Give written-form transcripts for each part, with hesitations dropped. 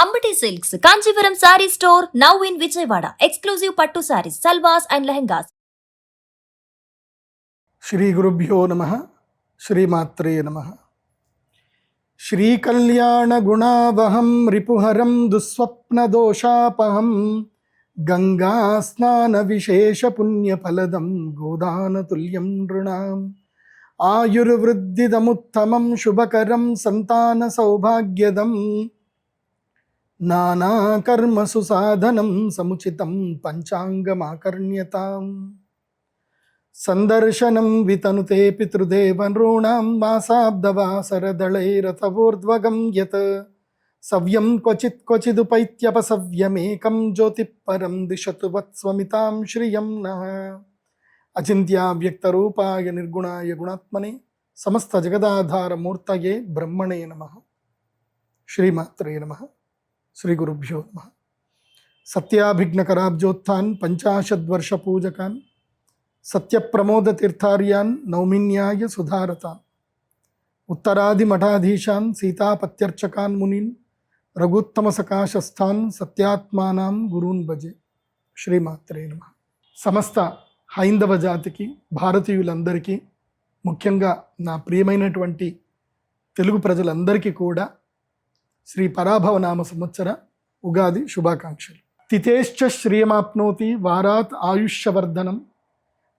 Ambati Silks, Kanchipuram Saree Store, now in Vijayawada. Exclusive Pattu Sarees, Salwas and Lehengas. Shri గురుభ్యో నమః. శ్రీమాత్రే నమః. శ్రీకళ్యాణ గుణావహం రిపుహరం దుస్వప్నదోషాపహం గంగా స్నాన విశేష పుణ్యఫలదం గోదానతుల్యం నృణాం ఆయుర్వృద్ధిదముత్తమం శుభకరం సంతాన సౌభాగ్యదం నానాకర్మసు సాధనం సముచితం పంచాంగమాకర్ణ్యతాం సందర్శనం వితనుతే పితృదేవనృణాం మాసాబ్దవాసరదళైరథవోర్ధ్వగం యత్ సవ్యం క్వచిదుపైత్యపసవ్యమేకం జ్యోతిఃపరం దిశతు వత్స్వమితాం శ్రియం నః. అచింత్యావ్యక్తరూపాయ నిర్గుణాయ గుణాత్మనే సమస్త జగదాధారమూర్తయే బ్రహ్మణే నమః. శ్రీమాత్రే నమః. శ్రీ గురుభ్యో నమః. సత్యాభిఘ్నకరాబ్జోత్థాన్ పంచాశద్వర్ష పూజకాన్ సత్యప్రమోద తీర్థార్యాన్ నౌమిన్యాయ సుధారతాన్ ఉత్తరాది మఠాధీశాన్ సీతాపత్యర్చకాన్ మునీన్ రఘుత్తమ సకాశస్థాన్ సత్యాత్మానాం గురూన్ భజే. శ్రీమాత్రే నమః. సమస్త హైందవ జాతికి, భారతీయులందరికీ, ముఖ్యంగా నా ప్రియమైనటువంటి తెలుగు ప్రజలందరికీ కూడా శ్రీ పరాభవ నామ సంవత్సర ఉగాది శుభాకాంక్షలు. తిథేశ్చ శ్రియమాప్నోతి వారాత్ ఆయుష్యవర్ధనం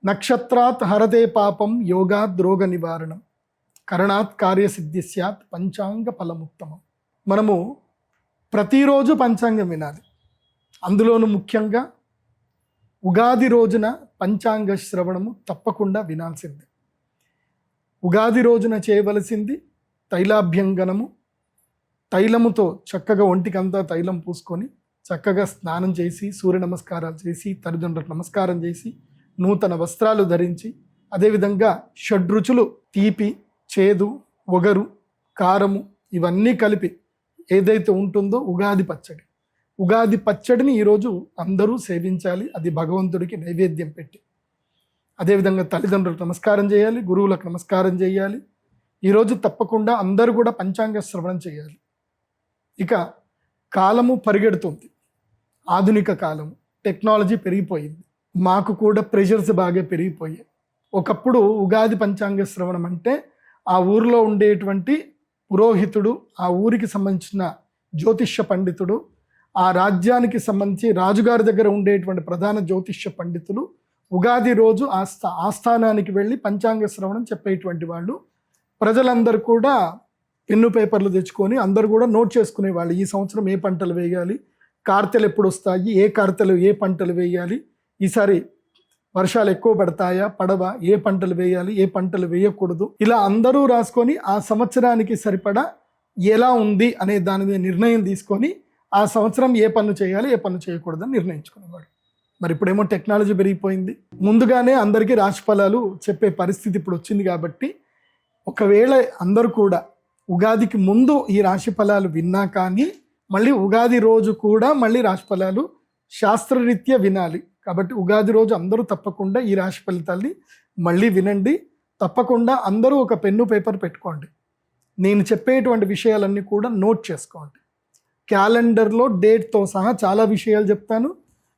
నక్షత్రాత్ హరతే పాపం యోగాద్ రోగ నివారణం కరణాత్ కార్యసిద్ధి స్యాత్ పంచాంగ ఫలముత్తమం. మనము ప్రతిరోజు పంచాంగం వినాలి. అందులోనూ ముఖ్యంగా ఉగాది రోజున పంచాంగ శ్రవణము తప్పకుండా వినాల్సిందే. ఉగాది రోజున చేయవలసింది తైలాభ్యంగనము. తైలముతో చక్కగా ఒంటికంతా తైలం పూసుకొని చక్కగా స్నానం చేసి సూర్య నమస్కారాలు చేసి తల్లిదండ్రులకు నమస్కారం చేసి నూతన వస్త్రాలు ధరించి, అదేవిధంగా షడ్రుచులు తీపి, చేదు, ఒగరు, కారము ఇవన్నీ కలిపి ఏదైతే ఉంటుందో ఉగాది పచ్చడి, ఉగాది పచ్చడిని ఈరోజు అందరూ సేవించాలి. అది భగవంతుడికి నైవేద్యం పెట్టి. అదేవిధంగా తల్లిదండ్రులకు నమస్కారం చేయాలి, గురువులకు నమస్కారం చేయాలి. ఈరోజు తప్పకుండా అందరూ కూడా పంచాంగ శ్రవణం చేయాలి. ఇక కాలము పరిగెడుతుంది, ఆధునిక కాలము, టెక్నాలజీ పెరిగిపోయింది. మాకు కూడా ప్రెషర్స్ బాగా పెరిగిపోయాయి. ఒకప్పుడు ఉగాది పంచాంగ శ్రవణం అంటే ఆ ఊరిలో ఉండేటువంటి పురోహితుడు, ఆ ఊరికి సంబంధించిన జ్యోతిష్య పండితుడు, ఆ రాజ్యానికి సంబంధించి రాజుగారి దగ్గర ఉండేటువంటి ప్రధాన జ్యోతిష్య పండితులు ఉగాది రోజు ఆస్థానానికి వెళ్ళి పంచాంగ శ్రవణం చెప్పేటువంటి వాళ్ళు. ప్రజలందరూ కూడా పెన్ను పేపర్లు తెచ్చుకొని అందరూ కూడా నోట్ చేసుకునేవాళ్ళు. ఈ సంవత్సరం ఏ పంటలు వేయాలి, కార్తెలు ఎప్పుడు వస్తాయి, ఏ కార్తెలు ఏ పంటలు వేయాలి, ఈసారి వర్షాలు ఎక్కువ పడతాయా పడవా, ఏ పంటలు వేయాలి ఏ పంటలు వేయకూడదు, ఇలా అందరూ రాసుకొని ఆ సంవత్సరానికి సరిపడా ఎలా ఉంది అనే దాని మీద నిర్ణయం తీసుకొని ఆ సంవత్సరం ఏ పన్ను చేయాలి ఏ పన్ను చేయకూడదని నిర్ణయించుకునేవాడు. మరి ఇప్పుడేమో టెక్నాలజీ పెరిగిపోయింది. ముందుగానే అందరికీ రాశి ఫలాలు చెప్పే పరిస్థితి ఇప్పుడు వచ్చింది. కాబట్టి ఒకవేళ అందరూ కూడా ఉగాదికి ముందు ఈ రాశి ఫలాలు విన్నా కానీ మళ్ళీ ఉగాది రోజు కూడా మళ్ళీ రాశి ఫలాలు శాస్త్రరీత్యా వినాలి. కాబట్టి ఉగాది రోజు అందరూ తప్పకుండా ఈ రాశి ఫలితాల్ని మళ్ళీ వినండి. తప్పకుండా అందరూ ఒక పెన్ను పేపర్ పెట్టుకోండి. నేను చెప్పేటువంటి విషయాలన్నీ కూడా నోట్ చేసుకోండి. క్యాలెండర్లో డేట్తో సహా చాలా విషయాలు చెప్తాను,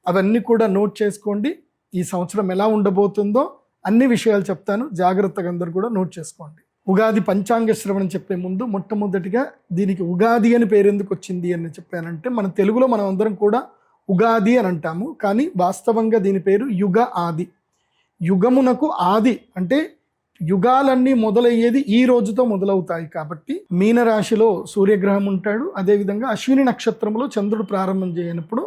అవన్నీ కూడా నోట్ చేసుకోండి. ఈ సంవత్సరం ఎలా ఉండబోతుందో అన్ని విషయాలు చెప్తాను, జాగ్రత్తగా అందరూ కూడా నోట్ చేసుకోండి. ఉగాది పంచాంగ శ్రవణం చెప్పే ముందు మొట్టమొదటిగా దీనికి ఉగాది అని పేరు ఎందుకు వచ్చింది అని చెప్పానంటే, మన తెలుగులో మనం అందరం కూడా ఉగాది అని అంటాము, కానీ వాస్తవంగా దీని పేరు యుగ ఆది. యుగమునకు ఆది అంటే యుగాలన్నీ మొదలయ్యేది ఈ రోజుతో మొదలవుతాయి. కాబట్టి మీనరాశిలో సూర్యగ్రహం ఉంటాడు, అదేవిధంగా అశ్విని నక్షత్రంలో చంద్రుడు ప్రారంభం చేయనప్పుడు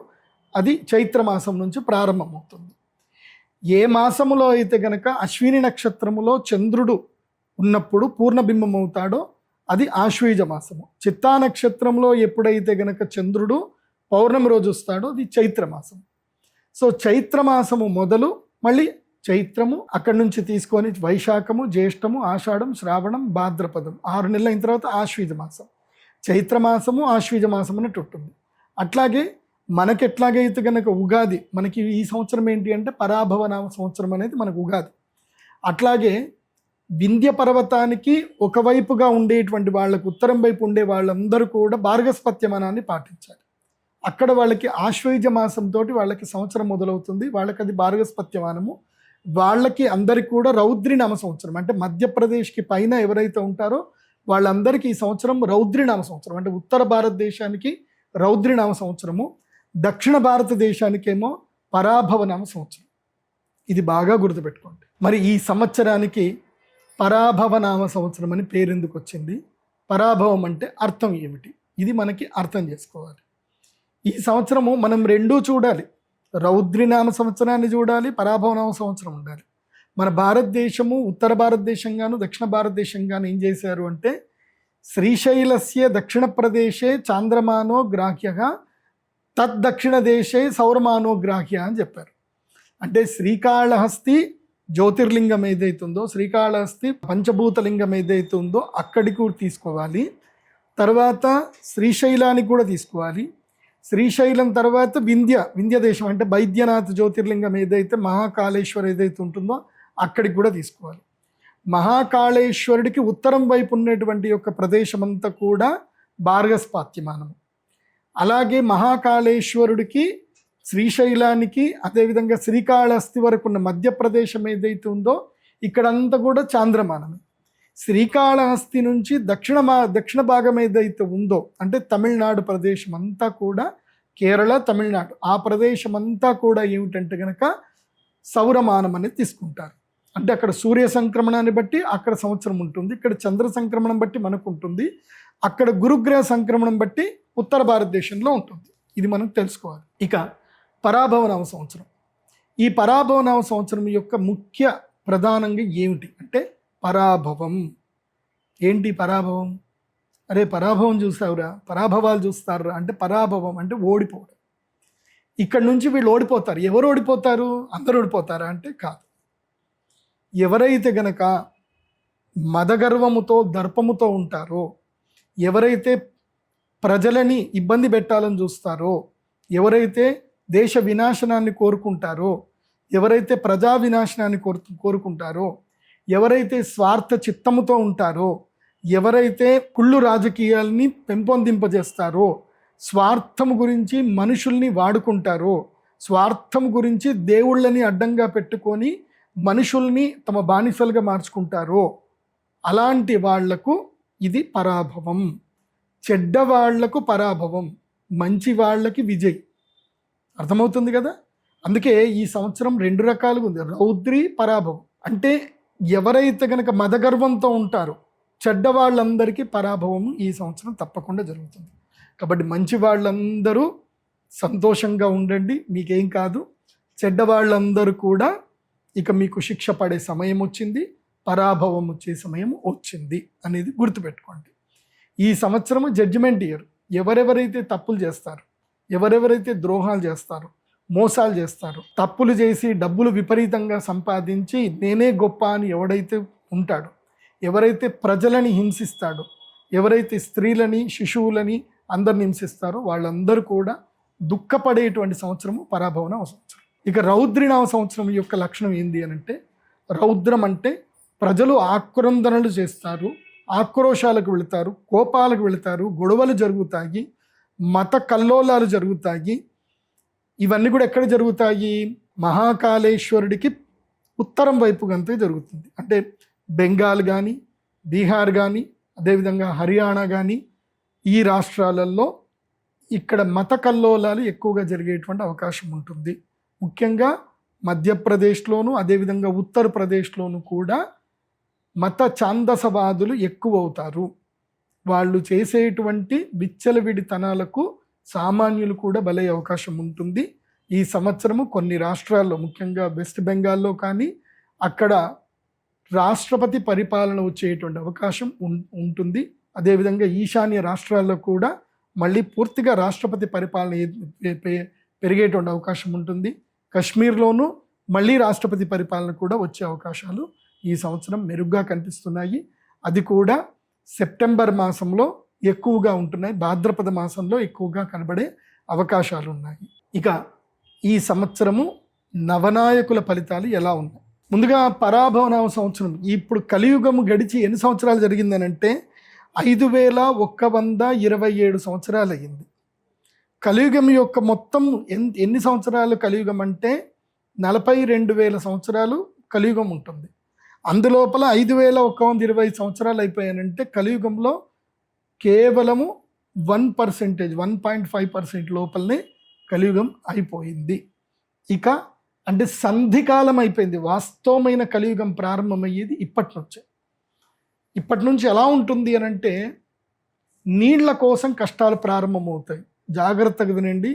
అది చైత్రమాసం నుంచి ప్రారంభమవుతుంది. ఏ మాసములో అయితే గనక అశ్విని నక్షత్రములో చంద్రుడు ఉన్నప్పుడు పూర్ణబింబం అవుతాడో అది ఆశ్వీజ మాసము. చిత్తా నక్షత్రంలో ఎప్పుడైతే గనక చంద్రుడు పౌర్ణమి రోజు వస్తాడో అది చైత్రమాసం. సో చైత్రమాసము మొదలు మళ్ళీ చైత్రము, అక్కడి నుంచి తీసుకొని వైశాఖము, జ్యేష్ఠము, ఆషాఢం, శ్రావణం, భాద్రపదం 6 నెలలు అయిన తర్వాత ఆశ్వీజ మాసం. చైత్రమాసము ఆశ్వీజ మాసం అన్నట్టు ఉంటుంది. అట్లాగే మనకి ఎట్లాగైతే కనుక ఉగాది, మనకి ఈ సంవత్సరం ఏంటి అంటే పరాభవ నామ సంవత్సరం అనేది మనకు ఉగాది. అట్లాగే వింధ్య పర్వతానికి ఒకవైపుగా ఉండేటువంటి వాళ్ళకు ఉత్తరం వైపు ఉండే వాళ్ళందరూ కూడా భార్గస్పత్యమనాన్ని పాటించాలి. అక్కడ వాళ్ళకి ఆశ్వయుజ మాసంతో వాళ్ళకి సంవత్సరం మొదలవుతుంది. వాళ్ళకి అది భార్గస్పత్యమానము. వాళ్ళకి అందరికి కూడా రౌద్రినామ సంవత్సరం, అంటే మధ్యప్రదేశ్కి పైన ఎవరైతే ఉంటారో వాళ్ళందరికీ ఈ సంవత్సరం రౌద్రినామ సంవత్సరం. అంటే ఉత్తర భారతదేశానికి రౌద్రినామ సంవత్సరము, దక్షిణ భారతదేశానికేమో పరాభవనామ సంవత్సరం. ఇది బాగా గుర్తుపెట్టుకోండి. మరి ఈ సంవత్సరానికి పరాభవనామ సంవత్సరం అని పేరు ఎందుకు వచ్చింది? పరాభవం అంటే అర్థం ఏమిటి? ఇది మనకి అర్థం చేసుకోవాలి. ఈ సంవత్సరము మనం రెండూ చూడాలి. రౌద్రినామ సంవత్సరాన్ని చూడాలి, పరాభవనామ సంవత్సరం ఉండాలి. మన భారతదేశము ఉత్తర భారతదేశంగాను దక్షిణ భారతదేశంగాను ఏం చేశారు అంటే, శ్రీశైలస్య దక్షిణ ప్రదేశే చాంద్రమానో గ్రాహ్య తద్దక్షిణ దేశే సౌరమానో గ్రాహ్య అని చెప్పారు. అంటే శ్రీకాళహస్తి జ్యోతిర్లింగం ఏదైతుందో, శ్రీకాళహస్తి పంచభూతలింగం ఏదైతే ఉందో అక్కడికి తీసుకోవాలి. తర్వాత శ్రీశైలానికి కూడా తీసుకోవాలి. శ్రీశైలం తర్వాత వింధ్య దేశం అంటే బైద్యనాథ్ జ్యోతిర్లింగం ఏదైతే మహాకాళేశ్వర్ ఏదైతే ఉంటుందో అక్కడికి కూడా తీసుకోవాలి. మహాకాళేశ్వరుడికి ఉత్తరం వైపు ఉన్నటువంటి యొక్క ప్రదేశం అంతా కూడా భార్గస్పత్యమానము. అలాగే మహాకాళేశ్వరుడికి, శ్రీశైలానికి, అదేవిధంగా శ్రీకాళహస్తి వరకు ఉన్న మధ్యప్రదేశం ఏదైతే ఉందో ఇక్కడంతా కూడా చాంద్రమానమే. శ్రీకాళహస్తి నుంచి దక్షిణ భాగం ఏదైతే ఉందో అంటే తమిళనాడు ప్రదేశం అంతా కూడా, కేరళ, తమిళనాడు ఆ ప్రదేశం అంతా కూడా ఏమిటంటే కనుక సౌరమానం అనేది తీసుకుంటారు. అంటే అక్కడ సూర్య సంక్రమణాన్ని బట్టి అక్కడ సంవత్సరం ఉంటుంది, ఇక్కడ చంద్ర సంక్రమణం బట్టి మనకు ఉంటుంది, అక్కడ గురుగ్రహ సంక్రమణం బట్టి ఉత్తర భారతదేశంలో ఉంటుంది. ఇది మనం తెలుసుకోవాలి. ఇక పరాభవనామ సంవత్సరం. ఈ పరాభవనామ సంవత్సరం యొక్క ముఖ్య ప్రధానంగా ఏమిటి అంటే పరాభవం. ఏంటి పరాభవం? అరే పరాభవం చూసావురా, పరాభవాలు చూస్తారా అంటే పరాభవం అంటే ఓడిపోవడం. ఇక్కడ నుంచి వీళ్ళు ఓడిపోతారు. ఎవరు ఓడిపోతారు? అందరూ ఓడిపోతారా అంటే కాదు. ఎవరైతే గనక మదగర్వముతో దర్పముతో ఉంటారో, ఎవరైతే ప్రజలని ఇబ్బంది పెట్టాలని చూస్తారో, ఎవరైతే దేశ వినాశనాన్ని కోరుకుంటారో, ఎవరైతే ప్రజా వినాశనాన్ని కోరుకుంటారో, ఎవరైతే స్వార్థ చిత్తముతో ఉంటారో, ఎవరైతే కుళ్ళు రాజకీయాల్ని పెంపొందింపజేస్తారో, స్వార్థం గురించి మనుషుల్ని వాడుకుంటారో, స్వార్థం గురించి దేవుళ్ళని అడ్డంగా పెట్టుకొని మనుషుల్ని తమ బానిసలుగా మార్చుకుంటారో అలాంటి వాళ్లకు ఇది పరాభవం. చెడ్డవాళ్లకు పరాభవం, మంచి వాళ్ళకి విజయ్. అర్థమవుతుంది కదా? అందుకే ఈ సంవత్సరం రెండు రకాలుగా ఉంది, రౌద్రి, పరాభవం. అంటే ఎవరైతే గనక మదగర్వంతో ఉంటారో చెడ్డవాళ్ళందరికీ పరాభవం ఈ సంవత్సరం తప్పకుండా జరుగుతుంది. కాబట్టి మంచి వాళ్ళందరూ సంతోషంగా ఉండండి, మీకేం కాదు. చెడ్డవాళ్ళందరూ కూడా ఇక మీకు శిక్ష పడే సమయం వచ్చింది, పరాభవం వచ్చే సమయం వచ్చింది అనేది గుర్తుపెట్టుకోండి. ఈ సంవత్సరము జడ్జిమెంట్ ఇయర్. ఎవరెవరైతే తప్పులు చేస్తారో, ఎవరెవరైతే ద్రోహాలు చేస్తారో, మోసాలు చేస్తారో, తప్పులు చేసి డబ్బులు విపరీతంగా సంపాదించి నేనే గొప్ప అని ఎవడైతే ఉంటాడో, ఎవరైతే ప్రజలని హింసిస్తాడో, ఎవరైతే స్త్రీలని, శిశువులని అందరిని హింసిస్తారో వాళ్ళందరూ కూడా దుఃఖపడేటువంటి సంవత్సరము పరాభవనామ సంవత్సరం. ఇక రౌద్రినామ సంవత్సరం యొక్క లక్షణం ఏంది అని అంటే, రౌద్రం అంటే ప్రజలు ఆక్రందనలు చేస్తారు, ఆక్రోశాలకు వెళతారు, కోపాలకు వెళతారు, గొడవలు జరుగుతాయి, మత కల్లోలాలు జరుగుతాయి. ఇవన్నీ కూడా ఎక్కడ జరుగుతాయి? మహాకాళేశ్వరుడికి ఉత్తరం వైపు గంతే జరుగుతుంది. అంటే బెంగాల్ కానీ, బీహార్ కానీ, అదేవిధంగా హర్యానా కానీ ఈ రాష్ట్రాలలో ఇక్కడ మత కల్లోలాలు ఎక్కువగా జరిగేటువంటి అవకాశం ఉంటుంది. ముఖ్యంగా మధ్యప్రదేశ్లోను, అదేవిధంగా ఉత్తరప్రదేశ్లోను కూడా మత ఛాందసవాదులు ఎక్కువ అవుతారు. వాళ్ళు చేసేటువంటి విచ్చలవిడితనాలకు సామాన్యులు కూడా బలయ్యే అవకాశం ఉంటుంది. ఈ సంవత్సరము కొన్ని రాష్ట్రాల్లో, ముఖ్యంగా వెస్ట్ బెంగాల్లో కానీ అక్కడ రాష్ట్రపతి పరిపాలన వచ్చేటువంటి అవకాశం ఉంటుంది. అదేవిధంగా ఈశాన్య రాష్ట్రాల్లో కూడా మళ్ళీ పూర్తిగా రాష్ట్రపతి పరిపాలన పెరిగేటువంటి అవకాశం ఉంటుంది. కశ్మీర్లోనూ మళ్ళీ రాష్ట్రపతి పరిపాలన కూడా వచ్చే అవకాశాలు ఈ సంవత్సరం మెరుగ్గా కనిపిస్తున్నాయి. అది కూడా సెప్టెంబర్ మాసంలో ఎక్కువగా ఉంటున్నాయి, భాద్రపద మాసంలో ఎక్కువగా కనబడే అవకాశాలు ఉన్నాయి. ఇక ఈ సంవత్సరము నవనాయకుల ఫలితాలు ఎలా ఉన్నాయి? ముందుగా పరాభవనామ సంవత్సరం. ఇప్పుడు కలియుగము గడిచి ఎన్ని సంవత్సరాలు జరిగిందనంటే 5127 సంవత్సరాలు అయ్యింది. కలియుగం యొక్క మొత్తం ఎన్ని సంవత్సరాలు కలియుగం అంటే 42,000 సంవత్సరాలు కలియుగం ఉంటుంది. అందులోపల 5,120 సంవత్సరాలు అయిపోయానంటే కలియుగంలో కేవలము 1.5% లోపలనే కలియుగం అయిపోయింది. ఇక అంటే సంధికాలం అయిపోయింది. వాస్తవమైన కలియుగం ప్రారంభమయ్యేది ఇప్పటి నుంచి ఎలా ఉంటుంది అని అంటే నీళ్ల కోసం కష్టాలు ప్రారంభమవుతాయి. జాగ్రత్తగా వినండి,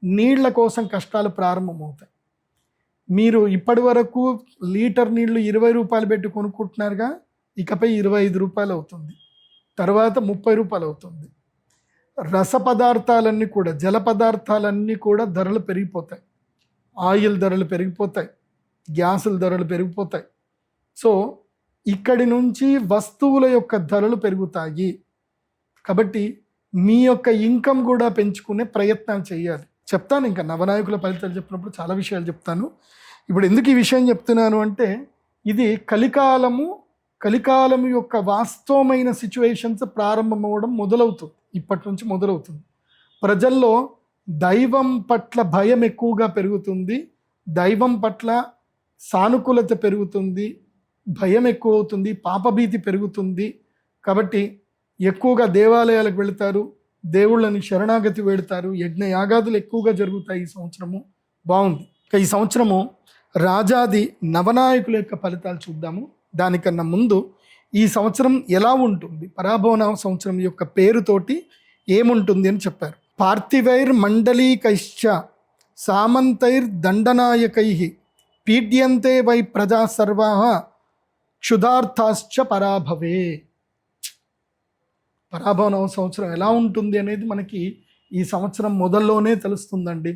నీళ్ల కోసం కష్టాలు ప్రారంభమవుతాయి. మీరు ఇప్పటి వరకు లీటర్ నీళ్లు 20 రూపాయలు పెట్టి కొనుక్కుంటున్నారుగా, ఇకపై 25 రూపాయలు అవుతుంది, తర్వాత 30 రూపాయలు అవుతుంది. రస పదార్థాలన్నీ కూడా, జల పదార్థాలన్నీ కూడా ధరలు పెరిగిపోతాయి. ఆయిల్ ధరలు పెరిగిపోతాయి, గ్యాసుల ధరలు పెరిగిపోతాయి. సో ఇక్కడి నుంచి వస్తువుల యొక్క ధరలు పెరుగుతాయి. కాబట్టి మీ యొక్క ఇన్కమ్ కూడా పెంచుకునే ప్రయత్నాలు చేయాలి. చెప్తాను, ఇంకా నవనాయకుల ఫలితాలు చెప్పినప్పుడు చాలా విషయాలు చెప్తాను. ఇప్పుడు ఎందుకు ఈ విషయం చెప్తున్నాను అంటే ఇది కలికాలము యొక్క వాస్తవమైన సిచ్యువేషన్స్ ప్రారంభమవడం మొదలవుతుంది. ఇప్పటి నుంచి మొదలవుతుంది. ప్రజల్లో దైవం పట్ల భయం ఎక్కువగా పెరుగుతుంది, దైవం పట్ల సానుకూలత పెరుగుతుంది, భయం ఎక్కువ అవుతుంది, పాపభీతి పెరుగుతుంది. కాబట్టి ఎక్కువగా దేవాలయాలకు వెళతారు, దేవుళ్ళని శరణాగతి వెళతారు, యజ్ఞ యాగాదులు ఎక్కువగా జరుగుతాయి. ఈ సంవత్సరము బాగుంది. ఈ సంవత్సరము రాజాది నవనాయకుల యొక్క ఫలితాలు చూద్దాము. దానికన్నా ముందు ఈ సంవత్సరం ఎలా ఉంటుంది, పరాభవనామ సంవత్సరం యొక్క పేరుతోటి ఏముంటుంది అని చెప్పారు. పార్థివైర్ మండలీకైశ్చ సామంతైర్ దండనాయకై పీడ్యంతే వై ప్రజా సర్వా క్షుధార్థాశ్చ పరాభవే. పరాభవనవ సంవత్సరం ఎలా ఉంటుంది అనేది మనకి ఈ సంవత్సరం మొదల్లోనే తెలుస్తుందండి.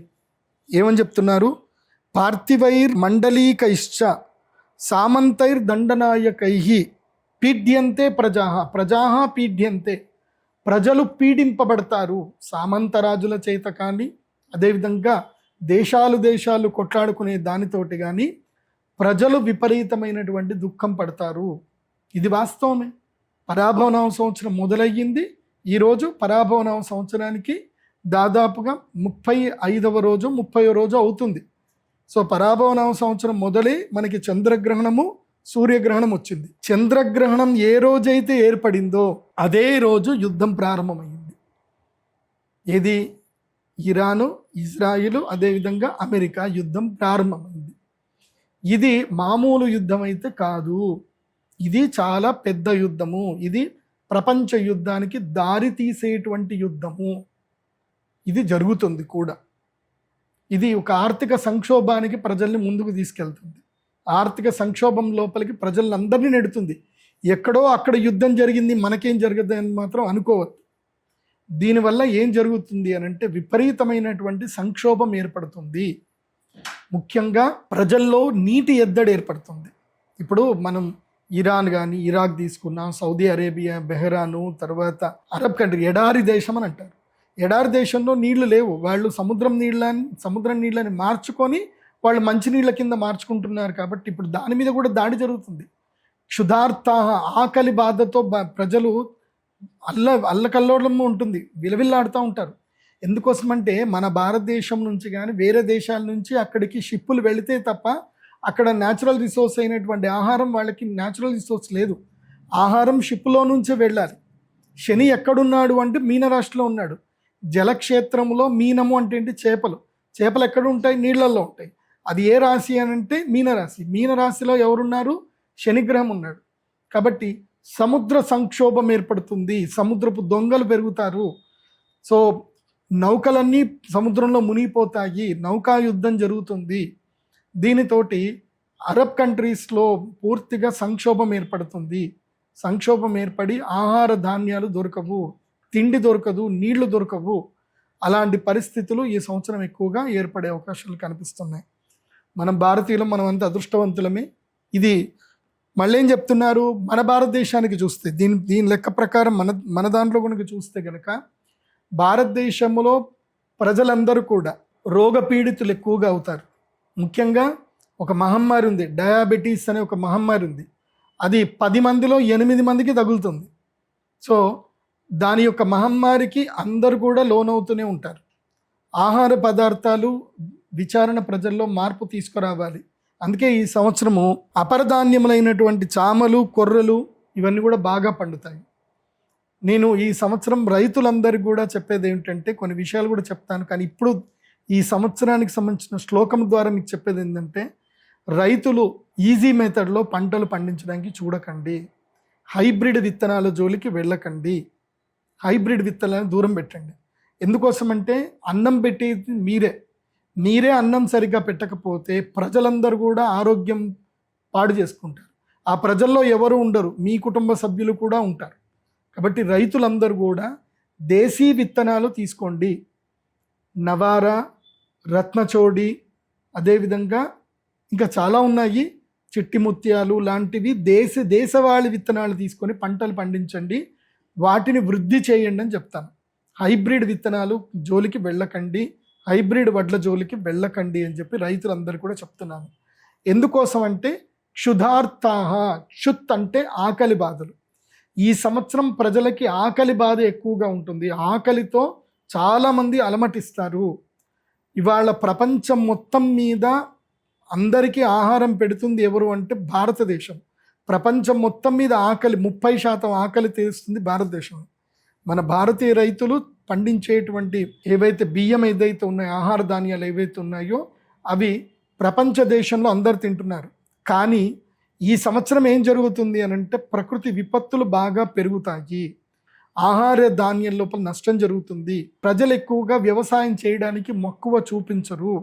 ఏమని చెప్తున్నారు? పార్థివైర్ మండలీకైశ్చ సామంతైర్ దండనాయకై పీడ్యంతే ప్రజా పీడ్యంతే, ప్రజలు పీడింపబడతారు. సామంతరాజుల చేత కానీ, అదేవిధంగా దేశాలు కొట్లాడుకునే దానితోటి కానీ ప్రజలు విపరీతమైనటువంటి దుఃఖం పడతారు. ఇది వాస్తవమే. పరాభవనామ సంవత్సరం మొదలయ్యింది. ఈరోజు పరాభవనామ సంవత్సరానికి దాదాపుగా 35వ రోజు 30వ రోజు అవుతుంది. సో పరాభవనామ సంవత్సరం మొదలై మనకి చంద్రగ్రహణము సూర్యగ్రహణం వచ్చింది. చంద్రగ్రహణం ఏ రోజైతే ఏర్పడిందో అదే రోజు యుద్ధం ప్రారంభమైంది. ఏది? ఇరాను, ఇజ్రాయిల్, అదేవిధంగా అమెరికా యుద్ధం ప్రారంభమైంది. ఇది మామూలు యుద్ధం అయితే కాదు, ఇది చాలా పెద్ద యుద్ధము. ఇది ప్రపంచ యుద్ధానికి దారి తీసేటువంటి యుద్ధము. ఇది జరుగుతుంది కూడా. ఇది ఒక ఆర్థిక సంక్షోభానికి ప్రజల్ని ముందుకు తీసుకెళ్తుంది. ఆర్థిక సంక్షోభం లోపలికి ప్రజలందరినీ నెడుతుంది. ఎక్కడో అక్కడ యుద్ధం జరిగింది, మనకేం జరగదు అని మాత్రం అనుకోవద్దు. దీనివల్ల ఏం జరుగుతుంది అని అంటే విపరీతమైనటువంటి సంక్షోభం ఏర్పడుతుంది. ముఖ్యంగా ప్రజల్లో నీటి ఎద్దడి ఏర్పడుతుంది. ఇప్పుడు మనం ఇరాన్ కానీ ఇరాక్ తీసుకున్నాం, సౌదీ అరేబియా, బెహ్రాను, తర్వాత అరబ్ కంట్రీ, ఎడారి దేశం అని అంటారు. ఎడారి దేశంలో నీళ్లు లేవు. వాళ్ళు సముద్రం నీళ్ళని మార్చుకొని వాళ్ళు మంచినీళ్ళ కింద మార్చుకుంటున్నారు. కాబట్టి ఇప్పుడు దాని మీద కూడా దాడి జరుగుతుంది. క్షుధార్థ, ఆకలి బాధతో ప్రజలు అల్లకల్లోలము ఉంటుంది, విలవిల్లాడుతూ ఉంటారు. ఎందుకోసమంటే మన భారతదేశం నుంచి కానీ వేరే దేశాల నుంచి అక్కడికి షిప్పులు వెళితే తప్ప అక్కడ న్యాచురల్ రిసోర్స్ అయినటువంటి ఆహారం, వాళ్ళకి న్యాచురల్ రిసోర్స్ లేదు. ఆహారం షిప్పులో నుంచే వెళ్ళాలి. శని ఎక్కడున్నాడు అంటే మీనరాశిలో ఉన్నాడు. జలక్షేత్రంలో మీనము అంటే ఏంటి? చేపలు. చేపలు ఎక్కడ ఉంటాయి? నీళ్లలో ఉంటాయి. అది ఏ రాశి అని అంటే మీనరాశి. మీనరాశిలో ఎవరున్నారు? శనిగ్రహం ఉన్నాడు. కాబట్టి సముద్ర సంక్షోభం ఏర్పడుతుంది, సముద్రపు దొంగలు పెరుగుతారు. సో నౌకలన్నీ సముద్రంలో మునిగిపోతాయి, నౌకా యుద్ధం జరుగుతుంది. దీనితోటి అరబ్ కంట్రీస్లో పూర్తిగా సంక్షోభం ఏర్పడుతుంది. సంక్షోభం ఏర్పడి ఆహార ధాన్యాలు దొరకవు, తిండి దొరకదు, నీళ్లు దొరకవు. అలాంటి పరిస్థితులు ఈ సంవత్సరం ఎక్కువగా ఏర్పడే అవకాశాలు కనిపిస్తున్నాయి. మనం భారతీయులం, మనం అంత అదృష్టవంతులమే. ఇది మళ్ళీ ఏం చెప్తున్నారు? మన భారతదేశానికి చూస్తే దీని లెక్క ప్రకారం మన దాంట్లో కనుక చూస్తే కనుక భారతదేశంలో ప్రజలందరూ కూడా రోగపీడితులు ఎక్కువగా అవుతారు. ముఖ్యంగా ఒక మహమ్మారి ఉంది, డయాబెటీస్ అనే ఒక మహమ్మారి ఉంది. అది 10 మందిలో 8 మందికి తగులుతుంది. సో దాని యొక్క మహమ్మారికి అందరూ కూడా లోనవుతూనే ఉంటారు. ఆహార పదార్థాలు విచారణ ప్రజల్లో మార్పు తీసుకురావాలి. అందుకే ఈ సంవత్సరము అపరధాన్యములైనటువంటి చామలు, కొర్రలు ఇవన్నీ కూడా బాగా పండుతాయి. నేను ఈ సంవత్సరం రైతులందరికీ కూడా చెప్పేది ఏమిటంటే, కొన్ని విషయాలు కూడా చెప్తాను, కానీ ఇప్పుడు ఈ సంవత్సరానికి సంబంధించిన శ్లోకం ద్వారా మీకు చెప్పేది ఏంటంటే, రైతులు ఈజీ మెథడ్లో పంటలు పండించడానికి చూడకండి, హైబ్రిడ్ విత్తనాల జోలికి వెళ్ళకండి, హైబ్రిడ్ విత్తనాలను దూరం పెట్టండి. ఎందుకోసమంటే అన్నం పెట్టేది మీరే అన్నం సరిగ్గా పెట్టకపోతే ప్రజలందరూ కూడా ఆరోగ్యం పాడు చేసుకుంటారు. ఆ ప్రజల్లో ఎవరు ఉండరు, మీ కుటుంబ సభ్యులు కూడా ఉంటారు. కాబట్టి రైతులందరూ కూడా దేశీ విత్తనాలు తీసుకోండి. నవారా, రత్నచోడి, అదేవిధంగా ఇంకా చాలా ఉన్నాయి, చిట్టి ముత్యాలు లాంటివి దేశవాళీ విత్తనాలు తీసుకొని పంటలు పండించండి, వాటిని వృద్ధి చేయండి అని చెప్తాను. హైబ్రిడ్ విత్తనాలు జోలికి వెళ్ళకండి, హైబ్రిడ్ వడ్ల జోలికి వెళ్ళకండి అని చెప్పి రైతులందరూ కూడా చెప్తున్నాను. ఎందుకోసం అంటే క్షుధార్తాహ, క్షుత్ అంటే ఆకలి బాధలు. ఈ సంవత్సరం ప్రజలకి ఆకలి బాధ ఎక్కువగా ఉంటుంది. ఆకలితో చాలామంది అలమటిస్తారు. ఇవాళ ప్రపంచం మొత్తం మీద అందరికీ ఆహారం పెడుతుంది ఎవరు అంటే భారతదేశం. ప్రపంచం మొత్తం మీద ఆకలి 30% ఆకలి తీరుస్తుంది భారతదేశం. మన భారతీయ రైతులు పండించేటువంటి ఏవైతే బియ్యం ఏదైతే ఉన్నాయో, ఆహార ధాన్యాలు ఏవైతే ఉన్నాయో అవి ప్రపంచ దేశంలో అందరు తింటున్నారు. కానీ ఈ సంవత్సరం ఏం జరుగుతుంది అని అంటే, ప్రకృతి విపత్తులు బాగా పెరుగుతాయి, ఆహార ధాన్యం లోపల నష్టం జరుగుతుంది, ప్రజలు ఎక్కువగా వ్యవసాయం చేయడానికి మక్కువ చూపించరు.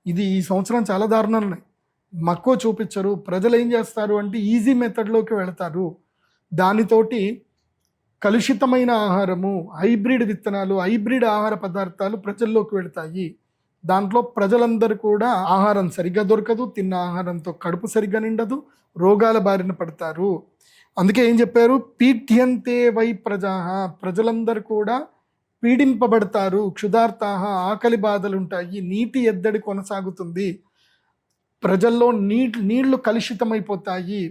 ఇది ఈ సంవత్సరం చాలా దారుణాలు ఉన్నాయి. మక్కువ చూపించరు. ప్రజలు ఏం చేస్తారు అంటే ఈజీ మెథడ్లోకి వెళతారు. దానితోటి కలుషితమైన ఆహారము, హైబ్రిడ్ విత్తనాలు, హైబ్రిడ్ ఆహార పదార్థాలు ప్రజల్లోకి వెళతాయి. దాంట్లో ప్రజలందరూ కూడా ఆహారం సరిగ్గా దొరకదు, తిన్న ఆహారంతో కడుపు సరిగ్గా నిండదు, రోగాల బారిన పడతారు. అందుకే ఏం చెప్పారు, పీఠ్యంతే వై ప్రజాః, ప్రజలందరూ కూడా పీడింపబడతారు. క్షుధార్తాః, ఆకలి బాధలు ఉంటాయి, నీటి ఎద్దడి కొనసాగుతుంది, ప్రజల్లో నీళ్లు కలుషితమైపోతాయి,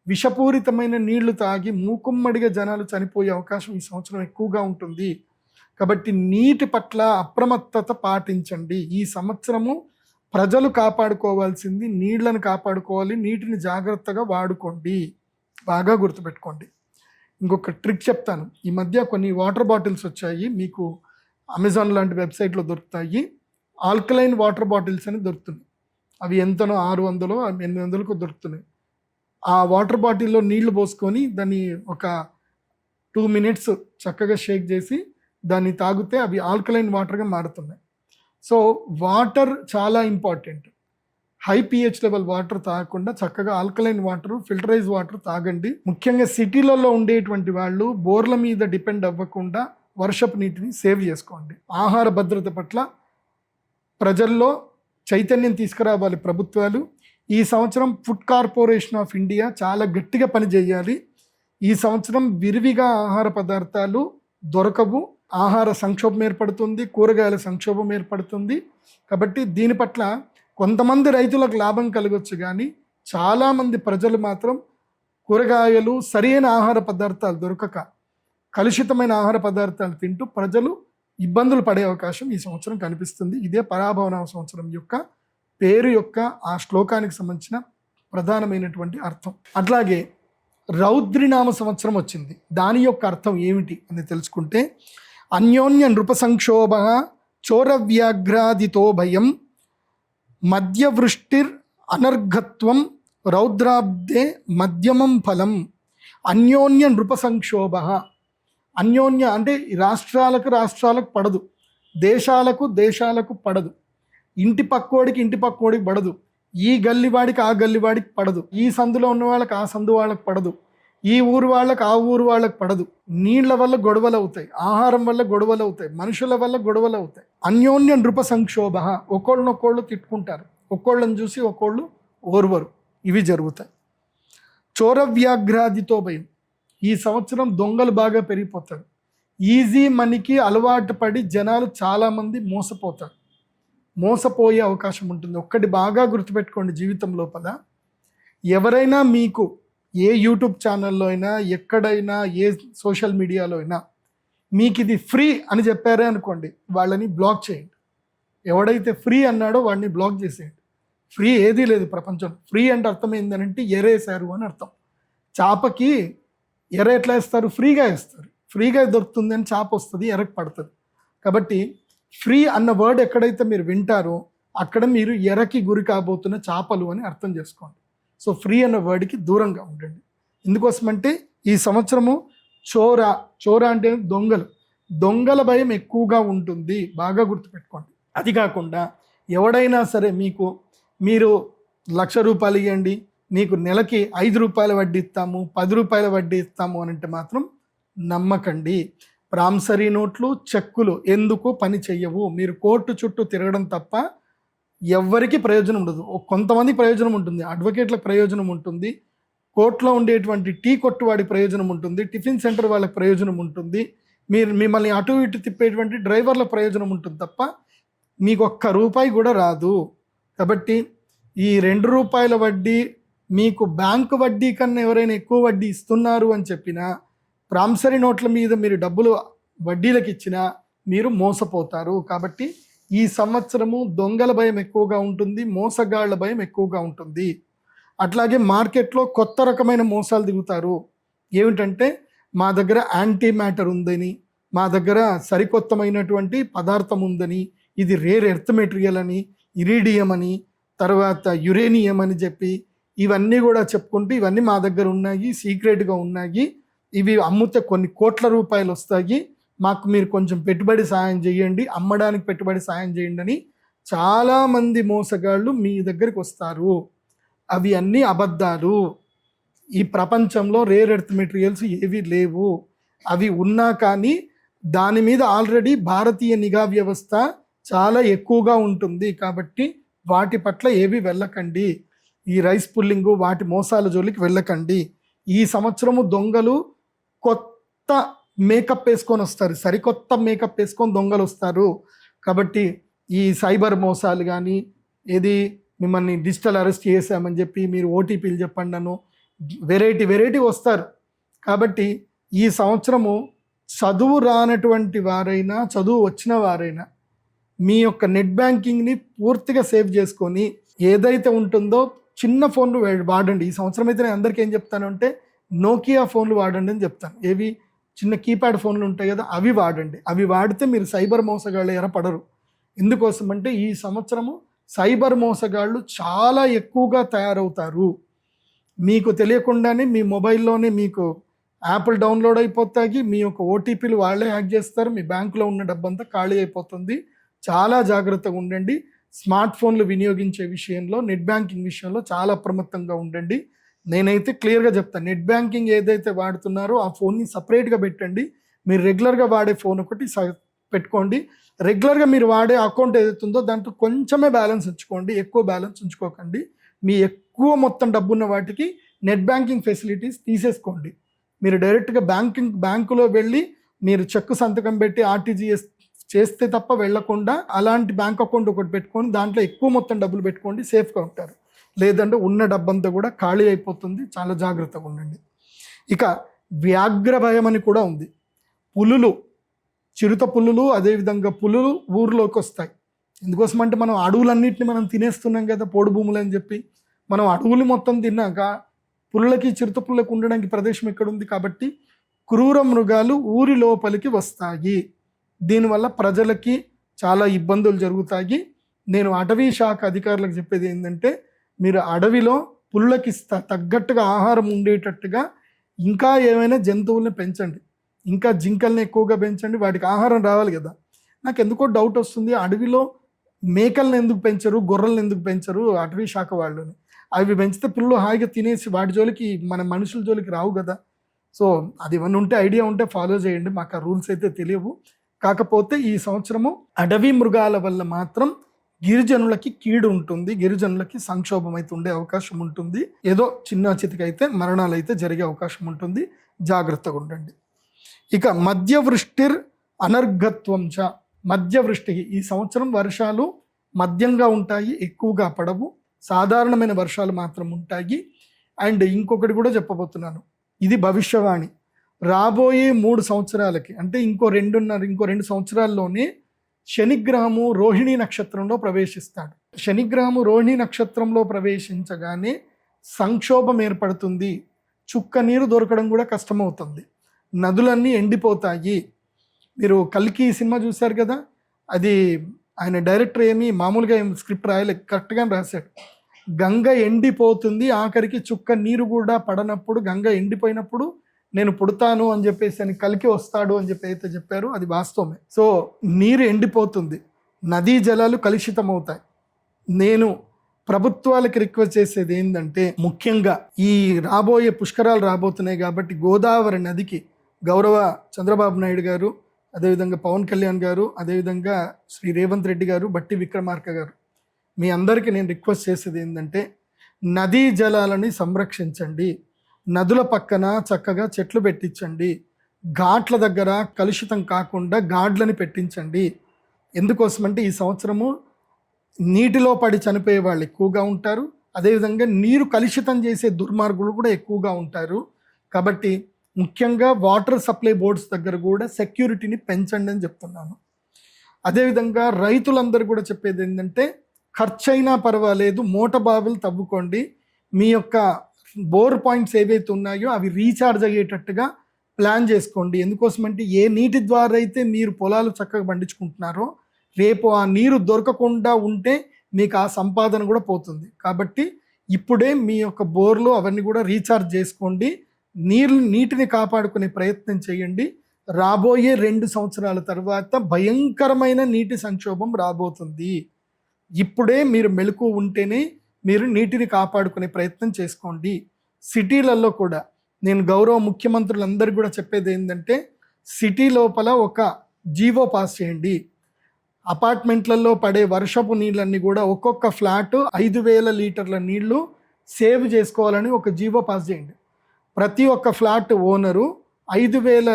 విషపూరితమైన నీళ్లు తాగి మూకుమ్మడిగా జనాలు చనిపోయే అవకాశం ఈ సంవత్సరం ఎక్కువగా ఉంటుంది. కాబట్టి నీటి పట్ల అప్రమత్తత పాటించండి. ఈ సంవత్సరము ప్రజలు కాపాడుకోవాల్సింది నీళ్లను కాపాడుకోవాలి, నీటిని జాగ్రత్తగా వాడుకోండి, బాగా గుర్తుపెట్టుకోండి. ఇంకొక ట్రిక్ చెప్తాను. ఈ మధ్య కొన్ని వాటర్ బాటిల్స్ వచ్చాయి, మీకు అమెజాన్ లాంటి వెబ్సైట్లో దొరుకుతాయి. ఆల్కలైన్ వాటర్ బాటిల్స్ అని దొరుకుతున్నాయి. అవి ఎంతనో 600 800కు దొరుకుతున్నాయి. ఆ వాటర్ బాటిల్లో నీళ్లు పోసుకొని దాన్ని ఒక 2 minutes చక్కగా షేక్ చేసి దాన్ని తాగితే అవి ఆల్కలైన్ వాటర్గా మారుతున్నాయి. సో వాటర్ చాలా important. High pH level water తాగకుండా చక్కగా ఆల్కలైన్ వాటర్, ఫిల్టరైజ్ వాటర్ తాగండి. ముఖ్యంగా సిటీలలో ఉండేటువంటి వాళ్ళు బోర్ల మీద డిపెండ్ అవ్వకుండా వర్షపు నీటిని సేవ్ చేసుకోండి. ఆహార భద్రత పట్ల ప్రజల్లో చైతన్యం తీసుకురావాలి ప్రభుత్వాలు. ఈ సంవత్సరం ఫుడ్ కార్పొరేషన్ ఆఫ్ ఇండియా చాలా గట్టిగా పనిచేయాలి. ఈ సంవత్సరం విరివిగా ఆహార పదార్థాలు దొరకవు, ఆహార సంక్షోభం ఏర్పడుతుంది, కూరగాయల సంక్షోభం ఏర్పడుతుంది. కాబట్టి దీని పట్ల కొంతమంది రైతులకు లాభం కలగొచ్చు, కానీ చాలామంది ప్రజలు మాత్రం కూరగాయలు, సరైన ఆహార పదార్థాలు దొరకక కలుషితమైన ఆహార పదార్థాలు తింటూ ప్రజలు ఇబ్బందులు పడే అవకాశం ఈ సంవత్సరం కనిపిస్తుంది. ఇదే పరాభవనామ సంవత్సరం యొక్క పేరు యొక్క ఆ శ్లోకానికి సంబంధించిన ప్రధానమైనటువంటి అర్థం. అట్లాగే రౌద్రినామ సంవత్సరం వచ్చింది. దాని యొక్క అర్థం ఏమిటి అని తెలుసుకుంటే, అన్యోన్య నృప సంక్షోభ చోరవ్యాఘ్రాదితో భయం మధ్యవృష్టిర్ అనర్ఘత్వం రౌద్రాబ్దే మధ్యమం ఫలం. అన్యోన్య నృప సంక్షోభ, అన్యోన్య అంటే రాష్ట్రాలకు పడదు, దేశాలకు పడదు, ఇంటి పక్కోడికి పడదు, ఈ గల్లివాడికి ఆ గల్లివాడికి పడదు, ఈ సందులో ఉన్న వాళ్ళకి ఆ సందు వాళ్ళకి పడదు, ఈ ఊరు వాళ్ళకి ఆ ఊరు వాళ్ళకి పడదు. నీళ్ల వల్ల గొడవలు అవుతాయి, ఆహారం వల్ల గొడవలు అవుతాయి, మనుషుల వల్ల గొడవలు అవుతాయి. అన్యోన్య నృప సంక్షోభ, ఒకళ్ళనొకళ్ళు తిట్టుకుంటారు, ఒకళ్ళని చూసి ఒకళ్ళు ఓర్వరు, ఇవి జరుగుతాయి. చోరవ్యాఘ్రాదితో భయం, ఈ సంవత్సరం దొంగలు బాగా పెరిగిపోతారు. ఈజీ మనీకి అలవాటు పడి జనాలు చాలామంది మోసపోయే అవకాశం ఉంటుంది. ఒక్కటి బాగా గుర్తుపెట్టుకోండి, జీవితం లోపల ఎవరైనా మీకు ఏ యూట్యూబ్ ఛానల్లో అయినా, ఎక్కడైనా, ఏ సోషల్ మీడియాలో అయినా మీకు ఇది ఫ్రీ అని చెప్పారే అనుకోండి, వాళ్ళని బ్లాక్ చేయండి. ఎవడైతే ఫ్రీ అన్నాడో వాడిని బ్లాక్ చేసేయండి. ఫ్రీ ఏదీ లేదు ప్రపంచం. ఫ్రీ అంటే అర్థం ఏంటంటే ఎరేసారు అని అర్థం. చేపకి ఎర ఎట్లా వేస్తారు? ఫ్రీగా వేస్తారు. ఫ్రీగా దొరుకుతుంది అని చేప వస్తుంది, ఎరకు పడుతుంది. కాబట్టి ఫ్రీ అన్న వర్డ్ ఎక్కడైతే మీరు వింటారో అక్కడ మీరు ఎరకి గురి కాబోతున్న చేపలు అని అర్థం చేసుకోండి. సో ఫ్రీ అన్న వర్డ్కి దూరంగా ఉండండి. ఎందుకోసమంటే ఈ సంవత్సరము చోర అంటే దొంగల భయం ఎక్కువగా ఉంటుంది, బాగా గుర్తుపెట్టుకోండి. అది కాకుండా ఎవడైనా సరే మీరు 1,00,000 రూపాయలు ఇవ్వండి, మీకు నెలకి 5 రూపాయల వడ్డీ ఇస్తాము, 10 రూపాయల వడ్డీ ఇస్తాము అని అంటే మాత్రం నమ్మకండి. ప్రామిసరీ నోట్లు, చెక్కులు ఎందుకు పని చెయ్యవు. మీరు కోర్టు చుట్టూ తిరగడం తప్ప ఎవ్వరికి ప్రయోజనం ఉండదు. కొంతమంది ప్రయోజనం ఉంటుంది, అడ్వకేట్లకు ప్రయోజనం ఉంటుంది, కోర్టులో ఉండేటువంటి టీ కొట్టు వాడి ప్రయోజనం ఉంటుంది, టిఫిన్ సెంటర్ వాళ్ళకి ప్రయోజనం ఉంటుంది, మిమ్మల్ని అటు ఇటు తిప్పేటువంటి డ్రైవర్ల ప్రయోజనం ఉంటుంది తప్ప మీకు ₹1 కూడా రాదు. కాబట్టి ఈ 2 రూపాయల వడ్డీ మీకు బ్యాంకు వడ్డీ కన్నా ఎవరైనా ఎక్కువ వడ్డీ ఇస్తున్నారు అని చెప్పినా, ప్రామిసరీ నోట్ల మీద మీరు డబ్బులు వడ్డీలకు ఇచ్చినా మీరు మోసపోతారు. కాబట్టి ఈ సంవత్సరము దొంగల భయం ఎక్కువగా ఉంటుంది, మోసగాళ్ల భయం ఎక్కువగా ఉంటుంది. అట్లాగే మార్కెట్లో కొత్త రకమైన మోసాలు దిగుతారు. ఏమిటంటే మా దగ్గర యాంటీ మ్యాటర్ ఉందని, మా దగ్గర సరికొత్తమైనటువంటి పదార్థం ఉందని, ఇది రేర్ ఎర్త్ మెటీరియల్ అని, ఇరీడియం అని, తర్వాత యురేనియం అని చెప్పి ఇవన్నీ కూడా చెప్పుకుంటూ ఇవన్నీ మా దగ్గర ఉన్నాయి, సీక్రెట్గా ఉన్నాయి, ఇవి అమ్ముతే కొన్ని కోట్ల రూపాయలు వస్తాయి, మాకు మీరు కొంచెం పెట్టుబడి సాయం చేయండి, అమ్మడానికి పెట్టుబడి సాయం చేయండి అని చాలామంది మోసగాళ్ళు మీ దగ్గరికి వస్తారు. అవి అన్నీ అబద్ధాలు. ఈ ప్రపంచంలో రేర్ ఎర్త్ మెటీరియల్స్ ఏవి లేవు. అవి ఉన్నా కానీ దాని మీద ఆల్రెడీ భారతీయ నిఘా వ్యవస్థ చాలా ఎక్కువగా ఉంటుంది. కాబట్టి వాటి పట్ల ఏవి వెళ్ళకండి. ఈ రైస్ పుల్లింగు వాటి మోసాల జోలికి వెళ్ళకండి. ఈ సంవత్సరము దొంగలు కొత్త మేకప్ వేసుకొని వస్తారు, సరికొత్త మేకప్ వేసుకొని దొంగలు వస్తారు. కాబట్టి ఈ సైబర్ మోసాలు కానీ, మిమ్మల్ని డిజిటల్ అరెస్ట్ చేసామని చెప్పి మీరు ఓటీపీలు చెప్పండి అను వెరైటీ వస్తారు. కాబట్టి ఈ సంవత్సరము చదువు రానటువంటి వారైనా, చదువు వచ్చిన వారైనా మీ యొక్క నెట్ బ్యాంకింగ్ని పూర్తిగా సేవ్ చేసుకొని ఏదైతే ఉంటుందో చిన్న ఫోన్లు వాడండి. ఈ సంవత్సరం అయితే నేను అందరికీ ఏం చెప్తాను అంటే నోకియా ఫోన్లు వాడండి అని చెప్తాను. చిన్న కీప్యాడ్ ఫోన్లు ఉంటాయి కదా, అవి వాడండి. అవి వాడితే మీరు సైబర్ మోసగాళ్ళు ఎరపడరు. ఎందుకోసం అంటే ఈ సంవత్సరము సైబర్ మోసగాళ్ళు చాలా ఎక్కువగా తయారవుతారు. మీకు తెలియకుండానే మీ మొబైల్లోనే మీకు యాప్లు డౌన్లోడ్ అయిపోతాయి, మీ యొక్క ఓటీపీలు వాళ్ళే హ్యాక్ చేస్తారు, మీ బ్యాంకులో ఉన్న డబ్బంతా ఖాళీ అయిపోతుంది. చాలా జాగ్రత్తగా ఉండండి. స్మార్ట్ ఫోన్లు వినియోగించే విషయంలో, నెట్ బ్యాంకింగ్ విషయంలో చాలా అప్రమత్తంగా ఉండండి. నేనైతే క్లియర్గా చెప్తాను, నెట్ బ్యాంకింగ్ ఏదైతే వాడుతున్నారో ఆ ఫోన్ని సపరేట్గా పెట్టండి. మీరు రెగ్యులర్గా వాడే ఫోన్ ఒకటి పెట్టుకోండి. రెగ్యులర్గా మీరు వాడే అకౌంట్ ఏదైతే ఉందో దాంట్లో కొంచెమే బ్యాలెన్స్ ఉంచుకోండి, ఎక్కువ బ్యాలెన్స్ ఉంచుకోకండి. మీ ఎక్కువ మొత్తం డబ్బున్న వాటికి నెట్ బ్యాంకింగ్ ఫెసిలిటీస్ తీసేసుకోండి. మీరు డైరెక్ట్గా బ్యాంకులో వెళ్ళి మీరు చెక్ సంతకం పెట్టి ఆర్టీజీఎస్ చేస్తే తప్ప వెళ్లకుండా అలాంటి బ్యాంక్ అకౌంట్ ఒకటి పెట్టుకొని దాంట్లో ఎక్కువ మొత్తం డబ్బులు పెట్టుకోండి, సేఫ్గా ఉంటారు. లేదంటే ఉన్న డబ్బంతా కూడా ఖాళీ అయిపోతుంది. చాలా జాగ్రత్తగా ఉండండి. ఇక వ్యాఘ్ర భయం అని కూడా ఉంది. చిరుత పులులు, అదేవిధంగా పులులు ఊర్లోకి వస్తాయి. ఎందుకోసం అంటే మనం అడవులన్నింటినీ మనం తినేస్తున్నాం కదా, పోడు భూములు అని చెప్పి. మనం అడవులు మొత్తం తిన్నాక పులులకి, చిరుత పులులకు ఉండడానికి ప్రదేశం ఎక్కడ ఉంది? కాబట్టి క్రూర మృగాలు ఊరి లోపలికి వస్తాయి. దీనివల్ల ప్రజలకి చాలా ఇబ్బందులు జరుగుతాయి. నేను అటవీ శాఖ అధికారులకు చెప్పేది ఏంటంటే, మీరు అడవిలో పులులకి తగ్గట్టుగా ఆహారం ఉండేటట్టుగా ఇంకా ఏమైనా జంతువుల్ని పెంచండి. ఇంకా జింకల్ని ఎక్కువగా పెంచండి, వాటికి ఆహారం రావాలి కదా. నాకు ఎందుకో డౌట్ వస్తుంది, అడవిలో మేకల్ని ఎందుకు పెంచరు, గొర్రెల్ని ఎందుకు పెంచరు అటవీ శాఖ వాళ్ళని? అవి పెంచితే పిల్లలు హాయిగా తినేసి వాటి జోలికి మన మనుషుల జోలికి రావు కదా. సో అది ఏమన్నా ఉంటే ఐడియా ఉంటే ఫాలో చేయండి. మాకు ఆ రూల్స్ అయితే తెలియవు. కాకపోతే ఈ సంవత్సరము అడవి మృగాల వల్ల మాత్రం గిరిజనులకి కీడు ఉంటుంది, గిరిజనులకి సంక్షోభం అయితే ఉండే అవకాశం ఉంటుంది. ఏదో చిన్న చితికైతే మరణాలు అయితే జరిగే అవకాశం ఉంటుంది. జాగ్రత్తగా ఉండండి. ఇక మధ్యవృష్టిర్ అనర్ఘత్వం చ. మధ్యవృష్టికి ఈ సంవత్సరం వర్షాలు మధ్యంగా ఉంటాయి, ఎక్కువగా పడవు, సాధారణమైన వర్షాలు మాత్రం ఉంటాయి. అండ్ ఇంకొకటి కూడా చెప్పబోతున్నాను, ఇది భవిష్యవాణి. రాబోయే 3 సంవత్సరాలకి అంటే ఇంకో 2 సంవత్సరాల్లోనే శనిగ్రహము రోహిణీ నక్షత్రంలో ప్రవేశిస్తాడు. శనిగ్రహము రోహిణీ నక్షత్రంలో ప్రవేశించగానే సంక్షోభం ఏర్పడుతుంది. చుక్క నీరు దొరకడం కూడా కష్టమవుతుంది. నదులన్నీ ఎండిపోతాయి. మీరు కల్కి సినిమా చూశారు కదా, అది ఆయన డైరెక్టర్ ఏమి మామూలుగా ఏం స్క్రిప్ట్ రాయలేదు, కరెక్ట్గానే రాశాడు. గంగ ఎండిపోతుంది, ఆఖరికి చుక్క నీరు కూడా పడనప్పుడు, గంగ ఎండిపోయినప్పుడు నేను పుడతాను అని చెప్పేసి అని కల్కి వస్తాడు అని చెప్పి అయితే చెప్పారు, అది వాస్తవమే. సో నీరు ఎండిపోతుంది, నదీ జలాలు కలుషితమవుతాయి. నేను ప్రభుత్వాలకు రిక్వెస్ట్ చేసేది ఏంటంటే, ముఖ్యంగా ఈ రాబోయే పుష్కరాలు రాబోతున్నాయి కాబట్టి గోదావరి నదికి గౌరవ చంద్రబాబు నాయుడు గారు, అదేవిధంగా పవన్ కళ్యాణ్ గారు, అదేవిధంగా శ్రీ రేవంత్ రెడ్డి గారు, బట్టి విక్రమార్క గారు, మీ అందరికీ నేను రిక్వెస్ట్ చేసేది ఏంటంటే, నదీ జలాలని సంరక్షించండి. నదుల పక్కన చక్కగా చెట్లు పెట్టించండి. ఘాట్ల దగ్గర కలుషితం కాకుండా గాడ్లని పెట్టించండి. ఎందుకోసమంటే ఈ సంవత్సరము నీటిలో పడి చనిపోయే వాళ్ళు ఎక్కువగా ఉంటారు. అదేవిధంగా నీరు కలుషితం చేసే దుర్మార్గులు కూడా ఎక్కువగా ఉంటారు. కాబట్టి ముఖ్యంగా వాటర్ సప్లై బోర్డ్స్ దగ్గర కూడా సెక్యూరిటీని పెంచండి అని చెప్తున్నాను. అదేవిధంగా రైతులందరూ కూడా చెప్పేది ఏంటంటే, ఖర్చైనా పర్వాలేదు, మోట బావులు తవ్వుకోండి. మీ యొక్క బోర్ పాయింట్స్ ఏవైతే ఉన్నాయో అవి రీఛార్జ్ అయ్యేటట్టుగా ప్లాన్ చేసుకోండి. ఎందుకోసమంటే ఏ నీటి ద్వారా అయితే మీరు పొలాలు చక్కగా పండించుకుంటున్నారో, రేపు ఆ నీరు దొరకకుండా ఉంటే మీకు ఆ సంపాదన కూడా పోతుంది. కాబట్టి ఇప్పుడే మీ యొక్క బోర్లు అవన్నీ కూడా రీఛార్జ్ చేసుకోండి. నీటిని కాపాడుకునే ప్రయత్నం చేయండి. రాబోయే 2 సంవత్సరాల తర్వాత భయంకరమైన నీటి సంక్షోభం రాబోతుంది. ఇప్పుడే మీరు మెలకు ఉంటేనే మీరు నీటిని కాపాడుకునే ప్రయత్నం చేసుకోండి. సిటీలలో కూడా నేను గౌరవ ముఖ్యమంత్రులందరికీ కూడా చెప్పేది ఏంటంటే, సిటీ లోపల ఒక జీవో పాస్ చేయండి. అపార్ట్మెంట్లలో పడే వర్షపు నీళ్ళన్నీ కూడా ఒక్కొక్క ఫ్లాట్ 5,000 లీటర్ల నీళ్లు సేవ్ చేసుకోవాలని ఒక జీవో పాస్ చేయండి. ప్రతి ఒక్క ఫ్లాట్ ఓనరు 5,000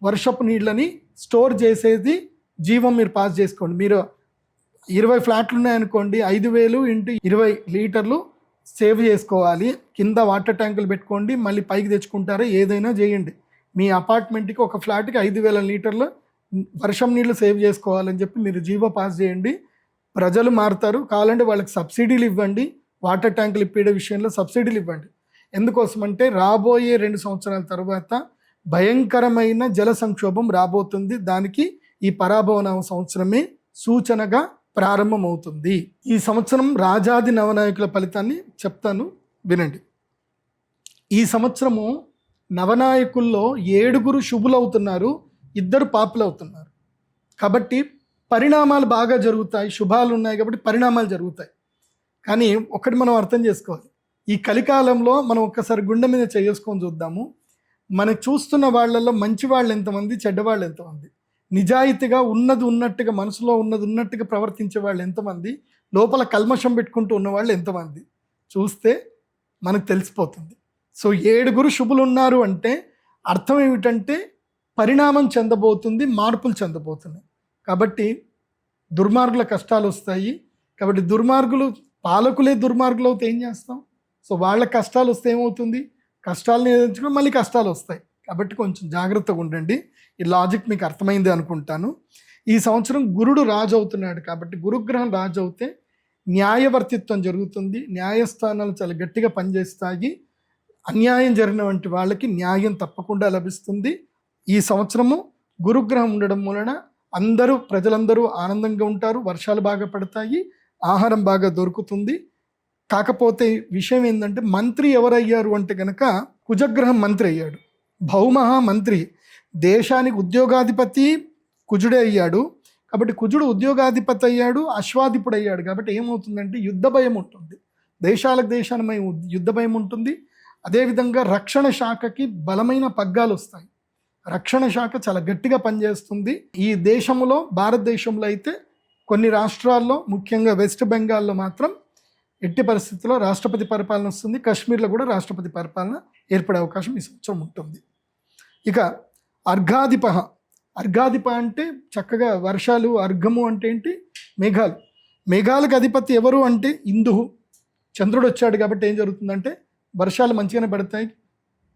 వర్షపు నీళ్ళని స్టోర్ చేసేది జీవం మీరు పాస్ చేసుకోండి. మీరు 20 ఫ్లాట్లు ఉన్నాయనుకోండి, 5,000 × 20 లీటర్లు సేవ్ చేసుకోవాలి. కింద వాటర్ ట్యాంకులు పెట్టుకోండి, మళ్ళీ పైకి తెచ్చుకుంటారా, ఏదైనా చేయండి. మీ అపార్ట్మెంట్కి ఒక ఫ్లాట్కి 5,000 లీటర్లు వర్షం నీళ్ళు సేవ్ చేసుకోవాలని చెప్పి మీరు జీవో పాస్ చేయండి. ప్రజలు మారుతారు. కావాలంటే వాళ్ళకి సబ్సిడీలు ఇవ్వండి, వాటర్ ట్యాంకులు ఇప్పే విషయంలో సబ్సిడీలు ఇవ్వండి. ఎందుకోసమంటే రాబోయే 2 సంవత్సరాల తర్వాత భయంకరమైన జల సంక్షోభం రాబోతుంది. దానికి ఈ పరాభవన సంవత్సరమే సూచనగా ప్రారంభమవుతుంది. ఈ సంవత్సరం రాజాది నవనాయకుల ఫలితాన్ని చెప్తాను, వినండి. ఈ సంవత్సరము నవనాయకుల్లో 7 శుభులవుతున్నారు, 2 పాపులవుతున్నారు. కాబట్టి పరిణామాలు బాగా జరుగుతాయి. శుభాలు ఉన్నాయి కాబట్టి పరిణామాలు జరుగుతాయి. కానీ ఒకటి మనం అర్థం చేసుకోవాలి, ఈ కలికాలంలో మనం ఒక్కసారి గుండె మీద చేసుకొని చూద్దాము. మనకు చూస్తున్న వాళ్ళల్లో మంచి వాళ్ళు ఎంతమంది, చెడ్డవాళ్ళు ఎంతమంది, నిజాయితీగా ఉన్నది ఉన్నట్టుగా, మనసులో ఉన్నది ఉన్నట్టుగా ప్రవర్తించే వాళ్ళు ఎంతమంది, లోపల కల్మషం పెట్టుకుంటూ ఉన్నవాళ్ళు ఎంతమంది చూస్తే మనకు తెలిసిపోతుంది. సో 7 శుభులు ఉన్నారు అంటే అర్థం ఏమిటంటే పరిణామం చెందబోతుంది, మార్పులు చెందబోతున్నాయి. కాబట్టి దుర్మార్గుల కష్టాలు వస్తాయి. కాబట్టి పాలకులే దుర్మార్గులు అవుతే ఏం చేస్తాం? సో వాళ్ళ కష్టాలు వస్తే ఏమవుతుంది? కష్టాలను ఎదుర్చుకుని మళ్ళీ కష్టాలు వస్తాయి. కాబట్టి కొంచెం జాగ్రత్తగా ఉండండి. ఈ లాజిక్ మీకు అర్థమైంది అనుకుంటాను. ఈ సంవత్సరం గురుడు రాజు అవుతున్నాడు కాబట్టి, గురుగ్రహం రాజు అవుతే న్యాయవర్తిత్వం జరుగుతుంది. న్యాయస్థానాలు చాలా గట్టిగా పనిచేస్తాయి. అన్యాయం జరిగిన వంటి వాళ్ళకి న్యాయం తప్పకుండా లభిస్తుంది. ఈ సంవత్సరము గురుగ్రహం ఉండడం వలన ప్రజలందరూ ఆనందంగా ఉంటారు. వర్షాలు బాగా పడతాయి, ఆహారం బాగా దొరుకుతుంది. కాకపోతే విషయం ఏంటంటే, మంత్రి ఎవరయ్యారు అంటే కనుక కుజగ్రహం మంత్రి అయ్యాడు. భౌమహ మంత్రి, దేశానికి ఉద్యోగాధిపతి కుజుడే అయ్యాడు. కాబట్టి కుజుడు ఉద్యోగాధిపతి అయ్యాడు, అశ్వాధిపుడు అయ్యాడు. కాబట్టి ఏమవుతుందంటే యుద్ధ భయం ఉంటుంది, దేశానికి యుద్ధ భయం ఉంటుంది. అదేవిధంగా రక్షణ శాఖకి బలమైన పగ్గాలు వస్తాయి. రక్షణ శాఖ చాలా గట్టిగా పనిచేస్తుంది. ఈ దేశంలో, భారతదేశంలో అయితే కొన్ని రాష్ట్రాల్లో, ముఖ్యంగా వెస్ట్ బెంగాల్లో మాత్రం ఎట్టి పరిస్థితుల్లో రాష్ట్రపతి పరిపాలన వస్తుంది. కాశ్మీర్లో కూడా రాష్ట్రపతి పరిపాలన ఏర్పడే అవకాశం ఈ సంవత్సరం ఉంటుంది. ఇక అర్ఘాధిప అంటే చక్కగా వర్షాలు. అర్ఘము అంటే ఏంటి? మేఘాలు. మేఘాలకు అధిపతి ఎవరు అంటే ఇందుహు, చంద్రుడు వచ్చాడు. కాబట్టి ఏం జరుగుతుందంటే వర్షాలు మంచిగానే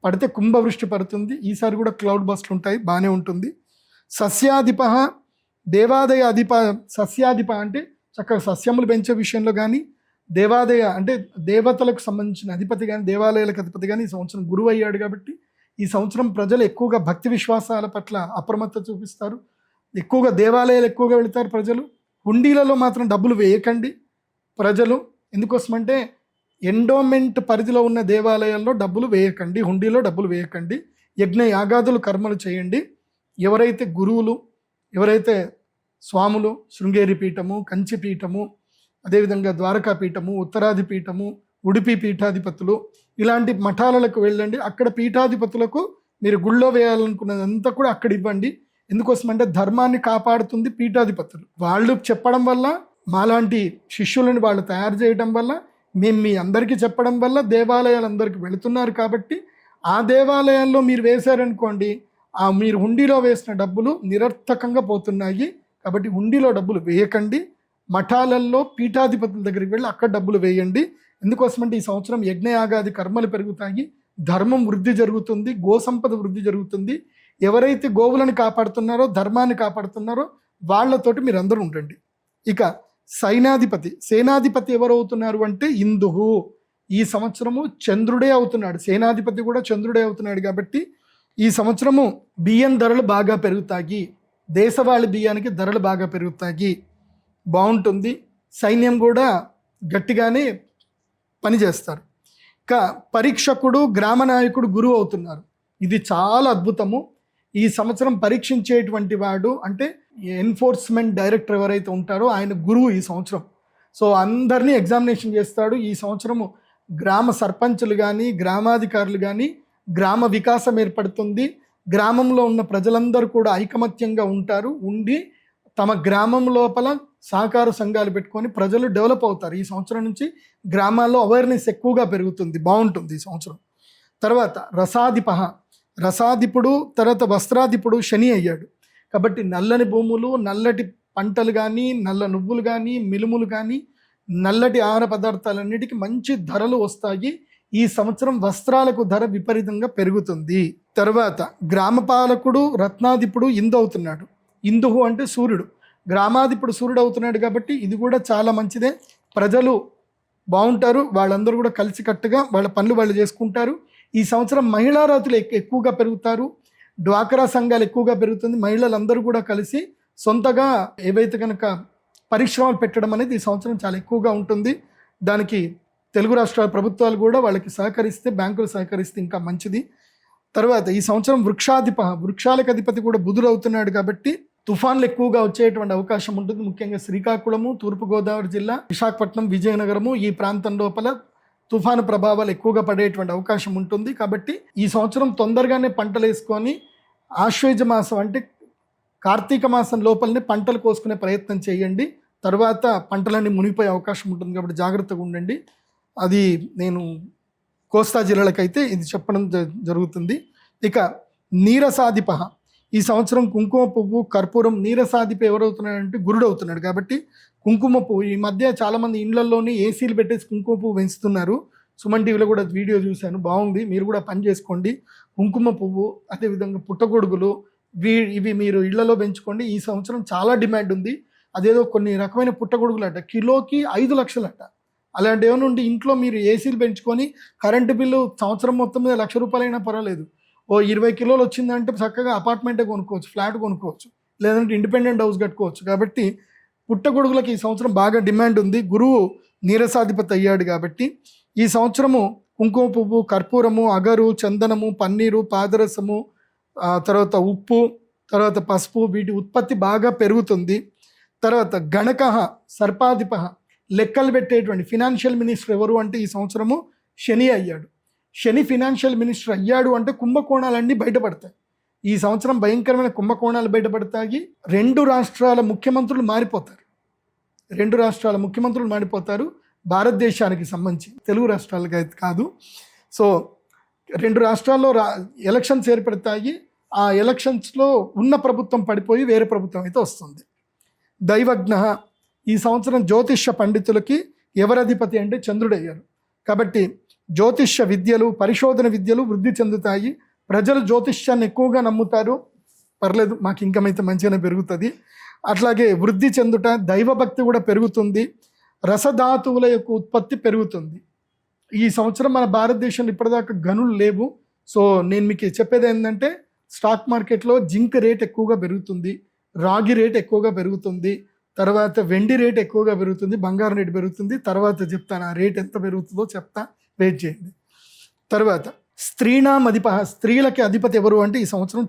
పడితే కుంభవృష్టి పడుతుంది. ఈసారి కూడా క్లౌడ్ బస్ట్లు ఉంటాయి, బాగానే ఉంటుంది. సస్యాధిప దేవాదయ అధిప సస్యాధిప అంటే చక్కగా సస్యములు పెంచే విషయంలో కానీ, దేవాదయ అంటే దేవతలకు సంబంధించిన అధిపతి కానీ, దేవాలయాలకు అధిపతి కానీ ఈ సంవత్సరం గురువు అయ్యాడు కాబట్టి ఈ సంవత్సరం ప్రజలు ఎక్కువగా భక్తి విశ్వాసాల పట్ల అప్రమత్త చూపిస్తారు. ఎక్కువగా దేవాలయాలు ఎక్కువగా వెళతారు ప్రజలు. హుండీలలో మాత్రం డబ్బులు వేయకండి ప్రజలు. ఎందుకోసమంటే ఎండోమెంట్ పరిధిలో ఉన్న దేవాలయాల్లో డబ్బులు వేయకండి, హుండీలో డబ్బులు వేయకండి. యజ్ఞ యాగాదులు కర్మలు చేయండి. ఎవరైతే గురువులు, ఎవరైతే స్వాములు, శృంగేరి పీఠము, కంచి పీఠము, అదేవిధంగా ద్వారకా పీఠము, ఉత్తరాది పీఠము, ఉడిపి పీఠాధిపతులు ఇలాంటి మఠాలకు వెళ్ళండి. అక్కడ పీఠాధిపతులకు మీరు గుళ్ళో వేయాలనుకున్నదంతా కూడా అక్కడ ఇవ్వండి. ఎందుకోసమంటే ధర్మాన్ని కాపాడుతుంది పీఠాధిపతులు. వాళ్ళు చెప్పడం వల్ల, మాలాంటి శిష్యులను వాళ్ళు తయారు చేయడం వల్ల, మేము మీ అందరికీ చెప్పడం వల్ల దేవాలయాలు అందరికీ వెళుతున్నారు. కాబట్టి ఆ దేవాలయాల్లో మీరు వేశారనుకోండి, ఆ మీరు హుండీలో వేసిన డబ్బులు నిరర్థకంగా పోతున్నాయి. కాబట్టి హుండీలో డబ్బులు వేయకండి. మఠాలలో పీఠాధిపతుల దగ్గరికి వెళ్ళి అక్కడ డబ్బులు వేయండి. ఎందుకోసమంటే ఈ సంవత్సరం యజ్ఞయాగాది కర్మలు పెరుగుతాయి, ధర్మం వృద్ధి జరుగుతుంది, గోసంపద వృద్ధి జరుగుతుంది. ఎవరైతే గోవులను కాపాడుతున్నారో, ధర్మాన్ని కాపాడుతున్నారో వాళ్ళతోటి మీరు అందరూ ఉండండి. ఇక సేనాధిపతి ఎవరు అవుతున్నారు అంటే ఇందుహు. ఈ సంవత్సరము చంద్రుడే అవుతున్నాడు, సేనాధిపతి కూడా చంద్రుడే అవుతున్నాడు. కాబట్టి ఈ సంవత్సరము బియ్యం ధరలు బాగా పెరుగుతాయి, దేశవాళీ బియ్యానికి ధరలు బాగా పెరుగుతాయి, బాగుంటుంది. సైన్యం కూడా గట్టిగానే పనిచేస్తారు. ఇక పరీక్షకుడు, గ్రామ నాయకుడు గురువు అవుతున్నారు. ఇది చాలా అద్భుతము. ఈ సంవత్సరం పరీక్షించేటువంటి వాడు అంటే ఎన్ఫోర్స్మెంట్ డైరెక్టర్ ఎవరైతే ఉంటారో ఆయన గురువు ఈ సంవత్సరం. సో అందరినీ ఎగ్జామినేషన్ చేస్తాడు. ఈ సంవత్సరము గ్రామ సర్పంచులు కానీ, గ్రామాధికారులు కానీ, గ్రామ వికాసం ఏర్పడుతుంది. గ్రామంలో ఉన్న ప్రజలందరూ కూడా ఐకమత్యంగా ఉంటారు. ఉండి తమ గ్రామం లోపల సహకార సంఘాలు పెట్టుకొని ప్రజలు డెవలప్ అవుతారు. ఈ సంవత్సరం నుంచి గ్రామాల్లో అవేర్నెస్ ఎక్కువగా పెరుగుతుంది, బాగుంటుంది ఈ సంవత్సరం. తర్వాత రసాధిపుడు, తర్వాత వస్త్రాధిపుడు శని అయ్యాడు. కాబట్టి నల్లని భూములు, నల్లటి పంటలు కానీ, నల్ల నువ్వులు కానీ, మినుములు కానీ, నల్లటి ఆహార పదార్థాలన్నిటికీ మంచి ధరలు వస్తాయి. ఈ సంవత్సరం వస్త్రాలకు ధర విపరీతంగా పెరుగుతుంది. తర్వాత గ్రామపాలకుడు, రత్నాధిపుడు ఇందు అవుతున్నాడు. ఇందుహు అంటే సూర్యుడు, గ్రామాధిపుడు సూర్యుడు అవుతున్నాడు. కాబట్టి ఇది కూడా చాలా మంచిదే. ప్రజలు బాగుంటారు, వాళ్ళందరూ కూడా కలిసికట్టుగా వాళ్ళ పనులు వాళ్ళు చేసుకుంటారు. ఈ సంవత్సరం మహిళా రాతులు ఎక్కువగా పెరుగుతారు, డ్వాక్రా సంఘాలు ఎక్కువగా పెరుగుతుంది. మహిళలందరూ కూడా కలిసి సొంతగా ఏవైతే కనుక పరిశ్రమలు పెట్టడం అనేది ఈ సంవత్సరం చాలా ఎక్కువగా ఉంటుంది. దానికి తెలుగు రాష్ట్రాల ప్రభుత్వాలు కూడా వాళ్ళకి సహకరిస్తే, బ్యాంకులు సహకరిస్తే ఇంకా మంచిది. తర్వాత ఈ సంవత్సరం వృక్షాలకు అధిపతి కూడా బుధుడు అవుతున్నాడు. కాబట్టి తుఫాన్లు ఎక్కువగా వచ్చేటువంటి అవకాశం ఉంటుంది. ముఖ్యంగా శ్రీకాకుళము, తూర్పుగోదావరి జిల్లా, విశాఖపట్నం, విజయనగరము ఈ ప్రాంతం లోపల తుఫాను ప్రభావాలు ఎక్కువగా పడేటువంటి అవకాశం ఉంటుంది. కాబట్టి ఈ సంవత్సరం తొందరగానే పంటలు వేసుకొని ఆశ్వేజ మాసం అంటే కార్తీక మాసం లోపలనే పంటలు కోసుకునే ప్రయత్నం చేయండి. తర్వాత పంటలన్నీ మునిగిపోయే అవకాశం ఉంటుంది. కాబట్టి జాగ్రత్తగా ఉండండి. అది నేను కోస్తా జిల్లాలకైతే ఇది చెప్పడం జరుగుతుంది. ఇక నీరసాధిప, ఈ సంవత్సరం కుంకుమ పువ్వు, కర్పూరం, నీరసాధిప ఎవరవుతున్నాడంటే గురుడు అవుతున్నాడు. కాబట్టి కుంకుమ పువ్వు ఈ మధ్య చాలామంది ఇండ్లలోనే ఏసీలు పెట్టేసి కుంకుమ పువ్వు పెంచుతున్నారు. సుమన్ టీవీలో కూడా వీడియో చూశాను, బాగుంది. మీరు కూడా పని చేసుకోండి. కుంకుమ పువ్వు, అదేవిధంగా పుట్టగొడుగులు, ఇవి మీరు ఇళ్లలో పెంచుకోండి. ఈ సంవత్సరం చాలా డిమాండ్ ఉంది. అదేదో కొన్ని రకమైన పుట్టగొడుగులు అట కిలోకి 5 లక్షలట. అలాంటి ఏమైనా ఉండి ఇంట్లో మీరు ఏసీలు పెంచుకొని కరెంటు బిల్లు సంవత్సరం మొత్తం మీద ₹1,00,000 అయినా పర్వాలేదు. ఓ 20 కిలోలు వచ్చిందంటే చక్కగా అపార్ట్మెంటే కొనుక్కోవచ్చు, ఫ్లాట్ కొనుక్కోవచ్చు, లేదంటే ఇండిపెండెంట్ హౌస్ కట్టుకోవచ్చు. కాబట్టి పుట్టగొడుగులకి ఈ సంవత్సరం బాగా డిమాండ్ ఉంది. గురువు నీరసాధిపతి అయ్యాడు. కాబట్టి ఈ సంవత్సరము కుంకుమ పువ్వు, కర్పూరము, అగరు, చందనము, పన్నీరు, పాదరసము, తర్వాత ఉప్పు, తర్వాత పసుపు, వీటి ఉత్పత్తి బాగా పెరుగుతుంది. తర్వాత గణక సర్పాధిప, లెక్కలు పెట్టేటువంటి ఫినాన్షియల్ మినిస్టర్ ఎవరు అంటే ఈ సంవత్సరము శని అయ్యాడు. శని ఫినాన్షియల్ మినిస్టర్ అయ్యాడు అంటే కుంభకోణాలన్నీ బయటపడతాయి. ఈ సంవత్సరం భయంకరమైన కుంభకోణాలు బయటపడతాయి. 2 రాష్ట్రాల ముఖ్యమంత్రులు మారిపోతారు. భారతదేశానికి సంబంధించి, తెలుగు రాష్ట్రాలకు అయితే కాదు. సో 2 రాష్ట్రాల్లో ఎలక్షన్స్ ఏర్పడతాయి. ఆ ఎలక్షన్స్లో ఉన్న ప్రభుత్వం పడిపోయి వేరే ప్రభుత్వం అయితే వస్తుంది. దైవజ్ఞ, ఈ సంవత్సరం జ్యోతిష్య పండితులకి ఎవరధిపతి అంటే చంద్రుడు అయ్యారు. కాబట్టి జ్యోతిష్య విద్యలు, పరిశోధన విద్యలు వృద్ధి చెందుతాయి. ప్రజలు జ్యోతిష్యాన్ని ఎక్కువగా నమ్ముతారు. పర్లేదు, మాకు ఇన్కమ్ అయితే మంచిగానే పెరుగుతుంది. అట్లాగే వృద్ధి చెందుట, దైవభక్తి కూడా పెరుగుతుంది, రసధాతువుల యొక్క ఉత్పత్తి పెరుగుతుంది. ఈ సంవత్సరం మన భారతదేశంలో ఇప్పటిదాకా గనులు లేవు. సో నేను మీకు చెప్పేది ఏంటంటే స్టాక్ మార్కెట్లో జింక్ రేట్ ఎక్కువగా పెరుగుతుంది, రాగి రేట్ ఎక్కువగా పెరుగుతుంది, తర్వాత వెండి రేట్ ఎక్కువగా పెరుగుతుంది, బంగారం రేటు పెరుగుతుంది. తర్వాత చెప్తాను ఆ రేట్ ఎంత పెరుగుతుందో చెప్తా, వెయిట్ చేయండి. తర్వాత స్త్రీలకి అధిపతి ఎవరు అంటే ఈ సంవత్సరం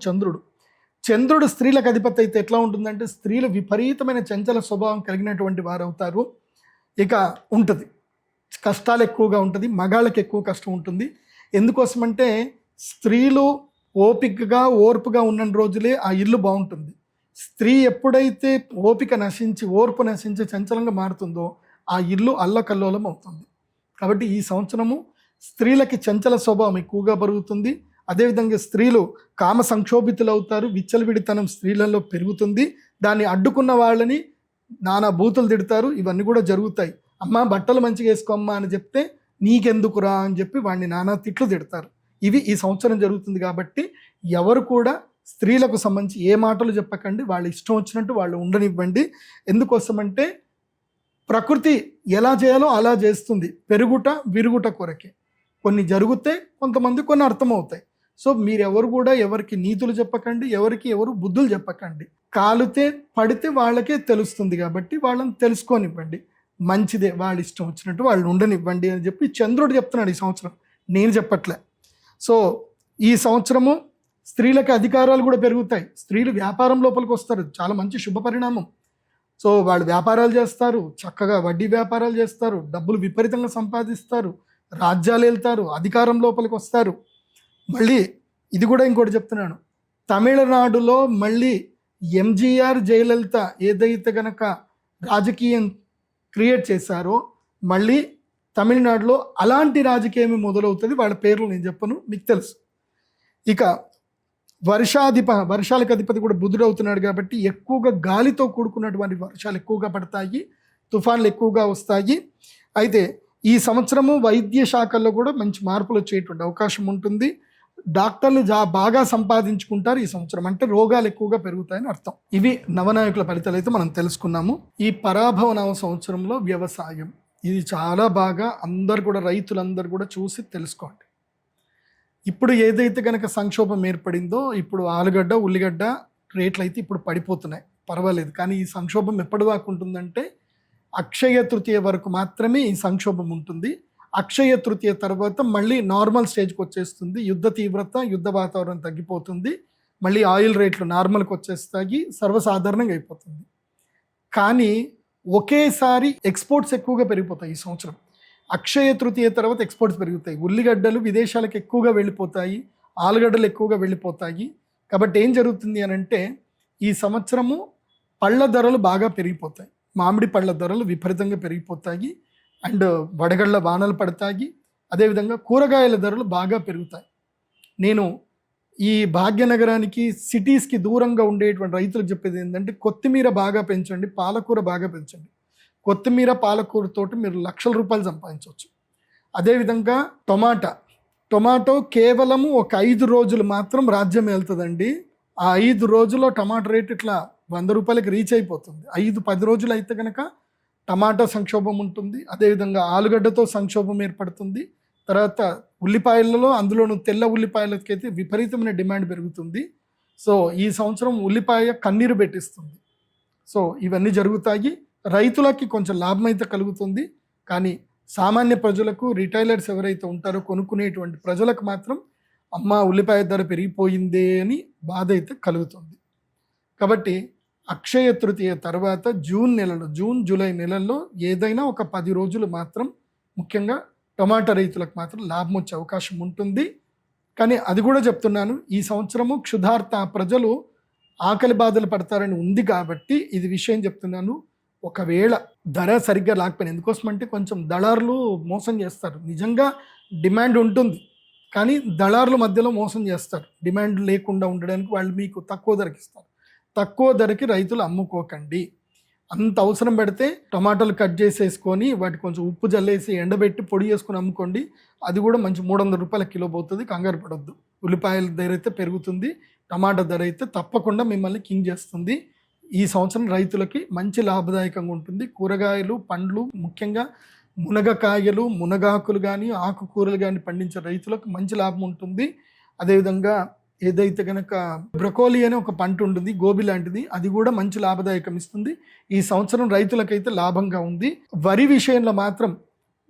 చంద్రుడు స్త్రీలకు అధిపతి అయితే ఎట్లా ఉంటుందంటే స్త్రీలు విపరీతమైన చంచల స్వభావం కలిగినటువంటి వారు అవుతారు. ఇక ఉంటుంది కష్టాలు ఎక్కువగా ఉంటుంది, మగాళ్ళకి ఎక్కువ కష్టం ఉంటుంది. ఎందుకోసమంటే స్త్రీలు ఓపికగా ఓర్పుగా ఉన్న రోజులే ఆ ఇల్లు బాగుంటుంది. స్త్రీ ఎప్పుడైతే ఓపిక నశించి ఓర్పు నశించి చంచలంగా మారుతుందో ఆ ఇల్లు అల్లకల్లోలం అవుతుంది. కాబట్టి ఈ సంవత్సరము స్త్రీలకి చంచల స్వభావం ఎక్కువగా పెరుగుతుంది. అదేవిధంగా స్త్రీలు కామ సంక్షోభితులు అవుతారు, విచ్చలవిడితనం స్త్రీలలో పెరుగుతుంది. దాన్ని అడ్డుకున్న వాళ్ళని నానా బూతులు తిడతారు. ఇవన్నీ కూడా జరుగుతాయి. అమ్మ బట్టలు మంచిగా వేసుకోమ్మా అని చెప్తే నీకెందుకురా అని చెప్పి వాడిని నానా తిట్లు తిడతారు. ఇవి ఈ సంవత్సరం జరుగుతుంది. కాబట్టి ఎవరు కూడా స్త్రీలకు సంబంధించి ఏ మాటలు చెప్పకండి, వాళ్ళ ఇష్టం వచ్చినట్టు వాళ్ళు ఉండనివ్వండి. ఎందుకోసమంటే ప్రకృతి ఎలా చేయాలో అలా చేస్తుంది, పెరుగుట విరుగుట కొరకే. కొన్ని జరిగితే కొంతమంది కొన్ని అర్థమవుతాయి. సో మీరెవరు కూడా ఎవరికి నీతులు చెప్పకండి, ఎవరు బుద్ధులు చెప్పకండి. కాలితే పడితే వాళ్ళకే తెలుస్తుంది కాబట్టి వాళ్ళని తెలుసుకోనివ్వండి. మంచిదే, వాళ్ళ ఇష్టం వచ్చినట్టు వాళ్ళు ఉండనివ్వండి అని చెప్పి చంద్రుడు చెప్తున్నాడు ఈ సంవత్సరం, నేను చెప్పట్లే. సో ఈ సంవత్సరము స్త్రీలకు అధికారాలు కూడా పెరుగుతాయి. స్త్రీలు వ్యాపారం లోపలికి వస్తారు, చాలా మంచి శుభ పరిణామం. సో వాళ్ళు వ్యాపారాలు చేస్తారు, చక్కగా వడ్డీ వ్యాపారాలు చేస్తారు, డబ్బులు విపరీతంగా సంపాదిస్తారు, రాజ్యాలు వెళ్తారు, అధికారం లోపలికి వస్తారు. మళ్ళీ ఇది కూడా ఇంకోటి చెప్తున్నాను, తమిళనాడులో మళ్ళీ ఎంజీఆర్ జయలలిత ఏదైతే గనక రాజకీయం క్రియేట్ చేశారో మళ్ళీ తమిళనాడులో అలాంటి మొదలవుతుంది. వాళ్ళ పేర్లు నేను చెప్పను, మీకు తెలుసు. ఇక వర్షాలకు అధిపతి కూడా బుధుడు అవుతున్నాడు కాబట్టి ఎక్కువగా గాలితో కూడుకున్నటువంటి వర్షాలు ఎక్కువగా పడతాయి, తుఫాన్లు ఎక్కువగా వస్తాయి. అయితే ఈ సంవత్సరము వైద్య శాఖల్లో కూడా మంచి మార్పులు వచ్చేటువంటి అవకాశం ఉంటుంది. డాక్టర్లు బాగా సంపాదించుకుంటారు ఈ సంవత్సరం, అంటే రోగాలు ఎక్కువగా పెరుగుతాయని అర్థం. ఇవి నవనాయకుల ఫలితాలు అయితే మనం తెలుసుకున్నాము. ఈ పరాభవ నవ సంవత్సరంలో వ్యవసాయం ఇది చాలా బాగా అందరు కూడా రైతులందరూ కూడా చూసి తెలుసుకోండి. ఇప్పుడు ఏదైతే కనుక సంక్షోభం ఏర్పడిందో ఇప్పుడు ఆలుగడ్డ ఉల్లిగడ్డ రేట్లు అయితే ఇప్పుడు పడిపోతున్నాయి, పర్వాలేదు. కానీ ఈ సంక్షోభం ఎప్పటి దాకా ఉంటుందంటే అక్షయ తృతీయ వరకు మాత్రమే ఈ సంక్షోభం ఉంటుంది. అక్షయ తృతీయ తర్వాత మళ్ళీ నార్మల్ స్టేజ్కి వచ్చేస్తుంది. యుద్ధ తీవ్రత, యుద్ధ వాతావరణం తగ్గిపోతుంది. మళ్ళీ ఆయిల్ రేట్లు నార్మల్కి వచ్చేస్తాయి, సర్వసాధారణంగా అయిపోతుంది. కానీ ఒకేసారి ఎక్స్పోర్ట్స్ ఎక్కువగా పెరిగిపోతాయి ఈ సంవత్సరం. అక్షయ తృతీయ తర్వాత ఎక్స్పోర్ట్స్ పెరుగుతాయి. ఉల్లిగడ్డలు విదేశాలకు ఎక్కువగా వెళ్ళిపోతాయి, ఆలుగడ్డలు ఎక్కువగా వెళ్ళిపోతాయి. కాబట్టి ఏం జరుగుతుంది అని అంటే ఈ సంవత్సరము పళ్ళ ధరలు బాగా పెరిగిపోతాయి. మామిడి పళ్ళ ధరలు విపరీతంగా పెరిగిపోతాయి. అండ్ వడగళ్ళ వానలు పడతాయి. అదేవిధంగా కూరగాయల ధరలు బాగా పెరుగుతాయి. నేను ఈ భాగ్యనగరానికి సిటీస్కి దూరంగా ఉండేటువంటి రైతులకు చెప్పేది ఏంటంటే కొత్తిమీర బాగా పెంచండి, పాలకూర బాగా పెంచండి. కొత్తిమీర పాలకూరతోటి మీరు లక్షల రూపాయలు సంపాదించవచ్చు. అదేవిధంగా టొమాటో కేవలము ఒక 5 రోజులు మాత్రం రాజ్యం వెళ్తుందండి. ఆ 5 రోజుల్లో టమాటా రేట్ ఇట్లా 100 రూపాయలకి రీచ్ అయిపోతుంది. 5-10 రోజులు అయితే కనుక టమాటా సంక్షోభం ఉంటుంది. అదేవిధంగా ఆలుగడ్డతో సంక్షోభం ఏర్పడుతుంది. తర్వాత ఉల్లిపాయలలో అందులోనూ తెల్ల ఉల్లిపాయలకైతే విపరీతమైన డిమాండ్ పెరుగుతుంది. సో ఈ సంవత్సరం ఉల్లిపాయ కన్నీరు పెట్టిస్తుంది. సో ఇవన్నీ జరుగుతాయి. రైతులకి కొంచెం లాభం అయితే కలుగుతుంది. కానీ సామాన్య ప్రజలకు, రిటైలర్స్ ఎవరైతే ఉంటారో కొనుక్కునేటువంటి ప్రజలకు మాత్రం అమ్మ ఉల్లిపాయ ధర పెరిగిపోయిందే అని బాధ అయితే కలుగుతుంది. కాబట్టి అక్షయ తృతీయ తర్వాత జూన్ జూలై నెలల్లో ఏదైనా ఒక 10 రోజులు మాత్రం ముఖ్యంగా టమాటా రైతులకు మాత్రం లాభం వచ్చే అవకాశం ఉంటుంది. కానీ అది కూడా చెప్తున్నాను, ఈ సంవత్సరము క్షుధార్త ప్రజలు ఆకలి బాధలు పడతారని ఉంది కాబట్టి ఇది విషయం చెప్తున్నాను. ఒకవేళ ధర సరిగ్గా లేకపోయినా, ఎందుకోసం అంటే కొంచెం దళారులు మోసం చేస్తారు. నిజంగా డిమాండ్ ఉంటుంది కానీ దళారుల మధ్యలో మోసం చేస్తారు. డిమాండ్ లేకుండా ఉండడానికి వాళ్ళు మీకు తక్కువ ధరకి ఇస్తారు. తక్కువ ధరకి రైతులు అమ్ముకోకండి. అంత అవసరం పెడితే టమాటాలు కట్ చేసేసుకొని వాటి కొంచెం ఉప్పు జల్లేసి ఎండబెట్టి పొడి చేసుకొని అమ్ముకోండి. అది కూడా మంచి 300 రూపాయల కిలో పోతుంది. కంగారు పడొద్దు. ఉల్లిపాయల ధర అయితే పెరుగుతుంది, టమాటా ధర అయితే తప్పకుండా మిమ్మల్ని కింగ్ చేస్తుంది. ఈ సంవత్సరం రైతులకి మంచి లాభదాయకంగా ఉంటుంది. కూరగాయలు, పండ్లు, ముఖ్యంగా మునగకాయలు, మునగాకులు కానీ ఆకుకూరలు కానీ పండించే రైతులకు మంచి లాభం ఉంటుంది. అదేవిధంగా ఏదైతే కనుక బ్రొకోలీ అనే ఒక పంట ఉంటుంది, గోబీ లాంటిది, అది కూడా మంచి లాభదాయకం ఇస్తుంది. ఈ సంవత్సరం రైతులకైతే లాభంగా ఉంది. వరి విషయంలో మాత్రం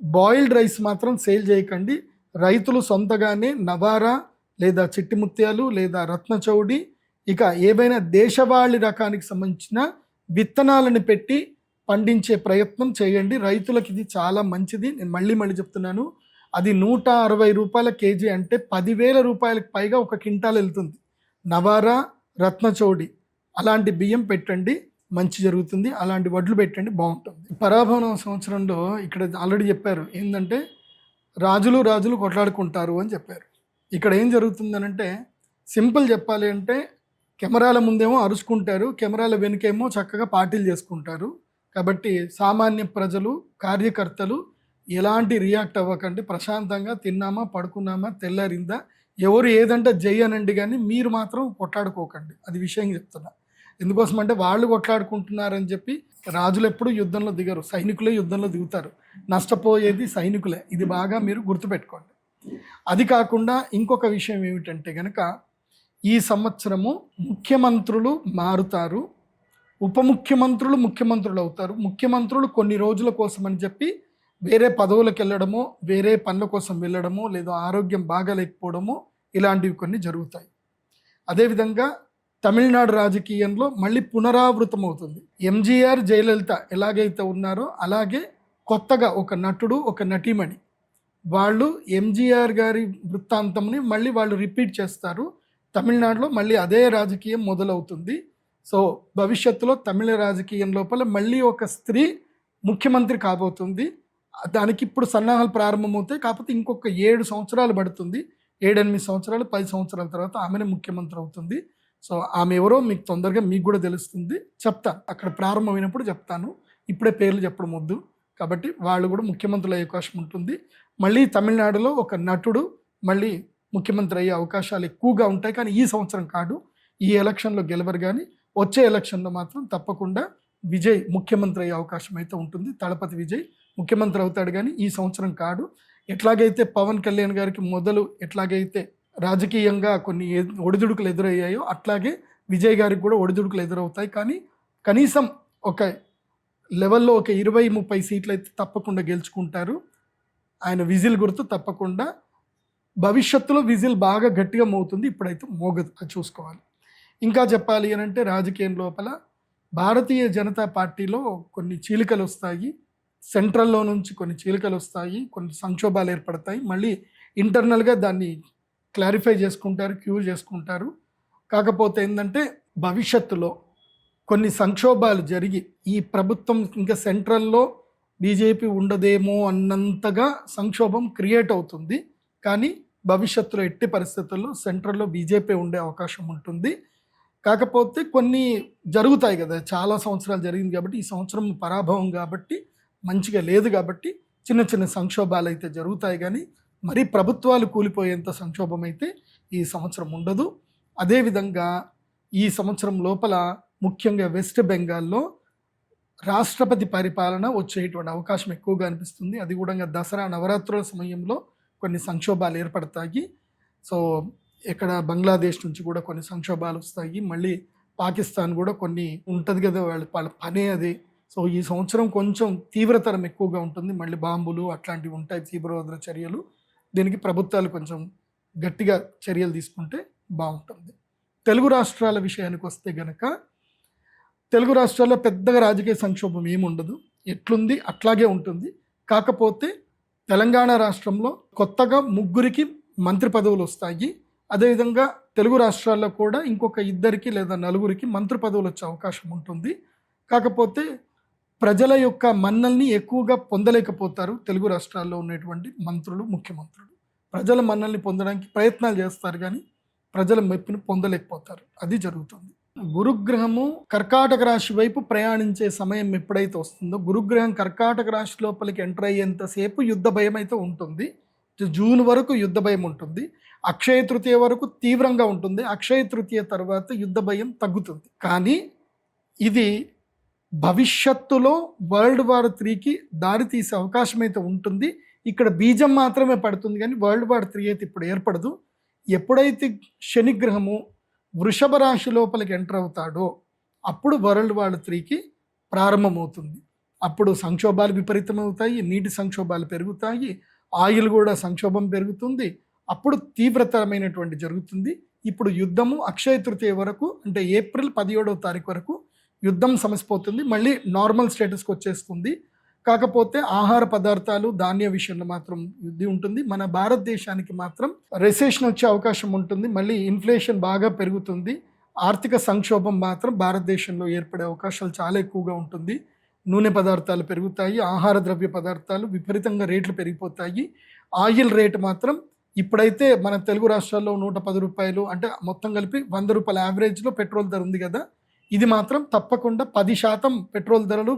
బాయిల్డ్ రైస్ మాత్రం సేల్ చేయకండి. రైతులు సొంతగానే నవారా లేదా చిట్టి ముత్యాలు లేదా రత్నచౌడి, ఇక ఏవైనా దేశవాళీ రకానికి సంబంధించిన విత్తనాలను పెట్టి పండించే ప్రయత్నం చేయండి. రైతులకు ఇది చాలా మంచిది. నేను మళ్ళీ చెప్తున్నాను, అది 160 రూపాయల కేజీ అంటే 10,000 రూపాయలకు పైగా ఒక క్వింటాల్ వెళ్తుంది. నవారా, రత్నచౌడి అలాంటి బియ్యం పెట్టండి, మంచి జరుగుతుంది. అలాంటి వడ్లు పెట్టండి, బాగుంటుంది. పరాభవన సంవత్సరంలో ఇక్కడ ఆల్రెడీ చెప్పారు ఏంటంటే రాజులు కొట్లాడుకుంటారు అని చెప్పారు. ఇక్కడ ఏం జరుగుతుందనంటే సింపుల్ చెప్పాలి అంటే కెమెరాల ముందేమో అరుచుకుంటారు, కెమెరాల వెనుకేమో చక్కగా పార్టీలు చేసుకుంటారు. కాబట్టి సామాన్య ప్రజలు, కార్యకర్తలు ఎలాంటి రియాక్ట్ అవ్వకండి. ప్రశాంతంగా తిన్నామా, పడుకున్నామా, తెల్లారిందా, ఎవరు ఏదంటే జై అనండి, కానీ మీరు మాత్రం కొట్లాడుకోకండి. అది విషయం చెప్తున్నా. ఎందుకోసం అంటే వాళ్ళు కొట్లాడుకుంటున్నారని చెప్పి రాజులు ఎప్పుడు యుద్ధంలో దిగరు, సైనికులే యుద్ధంలో దిగుతారు. నష్టపోయేది సైనికులే. ఇది బాగా మీరు గుర్తుపెట్టుకోండి. అది కాకుండా ఇంకొక విషయం ఏమిటంటే కనుక ఈ సంవత్సరము ముఖ్యమంత్రులు మారుతారు, ఉప ముఖ్యమంత్రులు ముఖ్యమంత్రులు అవుతారు. ముఖ్యమంత్రులు కొన్ని రోజుల కోసం అని చెప్పి వేరే పదవులకు వెళ్ళడమో, వేరే పనుల కోసం వెళ్ళడమో, లేదా ఆరోగ్యం బాగాలేకపోవడమో, ఇలాంటివి కొన్ని జరుగుతాయి. అదేవిధంగా తమిళనాడు రాజకీయంలో మళ్ళీ పునరావృతం అవుతుంది. ఎంజీఆర్, జయలలిత ఎలాగైతే ఉన్నారో అలాగే కొత్తగా ఒక నటుడు, ఒక నటీమణి, వాళ్ళు ఎంజీఆర్ గారి వృత్తాంతంని మళ్ళీ వాళ్ళు రిపీట్ చేస్తారు. తమిళనాడులో మళ్ళీ అదే రాజకీయం మొదలవుతుంది. సో భవిష్యత్తులో తమిళ రాజకీయం లోపల మళ్ళీ ఒక స్త్రీ ముఖ్యమంత్రి కాబోతుంది. దానికి ఇప్పుడు సన్నాహాలు ప్రారంభమవుతాయి. కాకపోతే ఇంకొక 7 సంవత్సరాలు పడుతుంది. 7-8 సంవత్సరాలు, 10 సంవత్సరాల తర్వాత ఆమెనే ముఖ్యమంత్రి అవుతుంది. సో ఆమె ఎవరో మీకు తొందరగా మీకు కూడా తెలుస్తుంది. చెప్తాను, అక్కడ ప్రారంభమైనప్పుడు చెప్తాను. ఇప్పుడే పేర్లు చెప్పడం వద్దు. కాబట్టి వాళ్ళు కూడా ముఖ్యమంత్రులు అయ్యే అవకాశం ఉంటుంది. మళ్ళీ తమిళనాడులో ఒక నటుడు మళ్ళీ ముఖ్యమంత్రి అయ్యే అవకాశాలు ఎక్కువగా ఉంటాయి. కానీ ఈ సంవత్సరం కాదు, ఈ ఎలక్షన్లో గెలవరు. కానీ వచ్చే ఎలక్షన్లో మాత్రం తప్పకుండా విజయ్ ముఖ్యమంత్రి అయ్యే అవకాశం అయితే ఉంటుంది. తలపతి విజయ్ ముఖ్యమంత్రి అవుతాడు, కానీ ఈ సంవత్సరం కాదు. ఎట్లాగైతే పవన్ కళ్యాణ్ గారికి మొదలు ఎట్లాగైతే రాజకీయంగా కొన్ని ఒడిదుడుకులు ఎదురయ్యాయో అట్లాగే విజయ్ గారికి కూడా ఒడిదుడుకులు ఎదురవుతాయి. కానీ కనీసం ఒక లెవెల్లో ఒక 20-30 సీట్లు అయితే తప్పకుండా గెలుచుకుంటారు. ఆయన విజిల్ గుర్తు తప్పకుండా భవిష్యత్తులో విజిల్ బాగా గట్టిగా మోగుతుంది. ఇప్పుడైతే మోగదు, అది చూసుకోవాలి. ఇంకా చెప్పాలి అని అంటే రాజకీయం లోపల భారతీయ జనతా పార్టీలో కొన్ని చీలికలు వస్తాయి, సెంట్రల్లో నుంచి కొన్ని చీలికలు వస్తాయి, కొన్ని సంక్షోభాలు ఏర్పడతాయి. మళ్ళీ ఇంటర్నల్గా దాన్ని క్లారిఫై చేసుకుంటారు, క్యూర్ చేసుకుంటారు. కాకపోతే ఏంటంటే భవిష్యత్తులో కొన్ని సంక్షోభాలు జరిగి ఈ ప్రభుత్వం ఇంకా సెంట్రల్లో బీజేపీ ఉండదేమో అన్నంతగా సంక్షోభం క్రియేట్ అవుతుంది. కానీ భవిష్యత్తులో ఎట్టి పరిస్థితుల్లో సెంట్రల్లో బీజేపీ ఉండే అవకాశం ఉంటుంది. కాకపోతే కొన్ని జరుగుతాయి కదా, చాలా సంవత్సరాలు జరిగింది కాబట్టి, ఈ సంవత్సరం పరాభవం కాబట్టి, మంచిగా లేదు కాబట్టి చిన్న చిన్న సంక్షోభాలు అయితే జరుగుతాయి. కానీ మరి ప్రభుత్వాలు కూలిపోయేంత సంక్షోభం అయితే ఈ సంవత్సరం ఉండదు. అదేవిధంగా ఈ సంవత్సరం లోపల ముఖ్యంగా వెస్ట్ బెంగాల్లో రాష్ట్రపతి పరిపాలన వచ్చేటువంటి అవకాశం ఎక్కువగా అనిపిస్తుంది. అది కూడా దసరా నవరాత్రుల సమయంలో కొన్ని సంక్షోభాలు ఏర్పడతాయి. సో ఇక్కడ బంగ్లాదేశ్ నుంచి కూడా కొన్ని సంక్షోభాలు వస్తాయి. మళ్ళీ పాకిస్తాన్ కూడా కొన్ని ఉంటుంది కదా, వాళ్ళ పనే అది. సో ఈ సంవత్సరం కొంచెం తీవ్రతరం ఎక్కువగా ఉంటుంది. మళ్ళీ బాంబులు అట్లాంటివి ఉంటాయి, తీవ్రవాద చర్యలు. దీనికి ప్రభుత్వాలు కొంచెం గట్టిగా చర్యలు తీసుకుంటే బాగుంటుంది. తెలుగు రాష్ట్రాల విషయానికి వస్తే గనక తెలుగు రాష్ట్రాల్లో పెద్దగా రాజకీయ సంక్షోభం ఏముండదు, ఎట్లుంది అట్లాగే ఉంటుంది. కాకపోతే తెలంగాణ రాష్ట్రంలో కొత్తగా 3 మంత్రి పదవులు వస్తాయి. అదేవిధంగా తెలుగు రాష్ట్రాల్లో కూడా ఇంకొక 2 లేదా 4 మంత్రి పదవులు వచ్చే అవకాశం ఉంటుంది. కాకపోతే ప్రజల యొక్క మన్నల్ని ఎక్కువగా పొందలేకపోతారు తెలుగు రాష్ట్రాల్లో ఉన్నటువంటి మంత్రులు, ముఖ్యమంత్రులు. ప్రజల మన్నల్ని పొందడానికి ప్రయత్నాలు చేస్తారు, కానీ ప్రజల మెప్పుని పొందలేకపోతారు. అది జరుగుతుంది. గురుగ్రహము కర్కాటక రాశి వైపు ప్రయాణించే సమయం ఎప్పుడైతే వస్తుందో, గురుగ్రహం కర్కాటక రాశి లోపలికి ఎంటర్ అయ్యేంతసేపు యుద్ధ భయం అయితే ఉంటుంది. జూన్ వరకు యుద్ధ భయం ఉంటుంది. అక్షయ తృతీయ వరకు తీవ్రంగా ఉంటుంది. అక్షయ తృతీయ తర్వాత యుద్ధ భయం తగ్గుతుంది. కానీ ఇది భవిష్యత్తులో వరల్డ్ వార్ 3కి దారి తీసే అవకాశం అయితే ఉంటుంది. ఇక్కడ బీజం మాత్రమే పడుతుంది కానీ వరల్డ్ వార్ 3 అయితే ఇప్పుడు ఏర్పడదు. ఎప్పుడైతే శనిగ్రహము వృషభ రాశి లోపలికి ఎంటర్ అవుతాడో అప్పుడు వరల్డ్ వార్ 3కి ప్రారంభమవుతుంది. అప్పుడు సంక్షోభాలు విపరీతమవుతాయి, నీటి సంక్షోభాలు పెరుగుతాయి, ఆయిల్ కూడా సంక్షోభం పెరుగుతుంది. అప్పుడు తీవ్రతరమైనటువంటి జరుగుతుంది. ఇప్పుడు యుద్ధము అక్షయ తృతీయ వరకు అంటే ఏప్రిల్ 17వ తారీఖు వరకు యుద్ధం సమసిపోతుంది, మళ్ళీ నార్మల్ స్టేటస్కి వచ్చేస్తుంది. కాకపోతే ఆహార పదార్థాలు ధాన్య విషయంలో మాత్రం ఇది ఉంటుంది. మన భారతదేశానికి మాత్రం రెసెషన్ వచ్చే అవకాశం ఉంటుంది, మళ్ళీ ఇన్ఫ్లేషన్ బాగా పెరుగుతుంది. ఆర్థిక సంక్షోభం మాత్రం భారతదేశంలో ఏర్పడే అవకాశాలు చాలా ఎక్కువగా ఉంటుంది. నూనె పదార్థాలు పెరుగుతాయి, ఆహార ద్రవ్య పదార్థాలు విపరీతంగా రేట్లు పెరిగిపోతాయి. ఆయిల్ రేటు మాత్రం ఇప్పుడైతే మన తెలుగు రాష్ట్రాల్లో 110 రూపాయలు అంటే మొత్తం కలిపి 100 రూపాయల యావరేజ్లో పెట్రోల్ ధర ఉంది కదా, ఇది మాత్రం తప్పకుండా 10% పెట్రోల్ ధరలు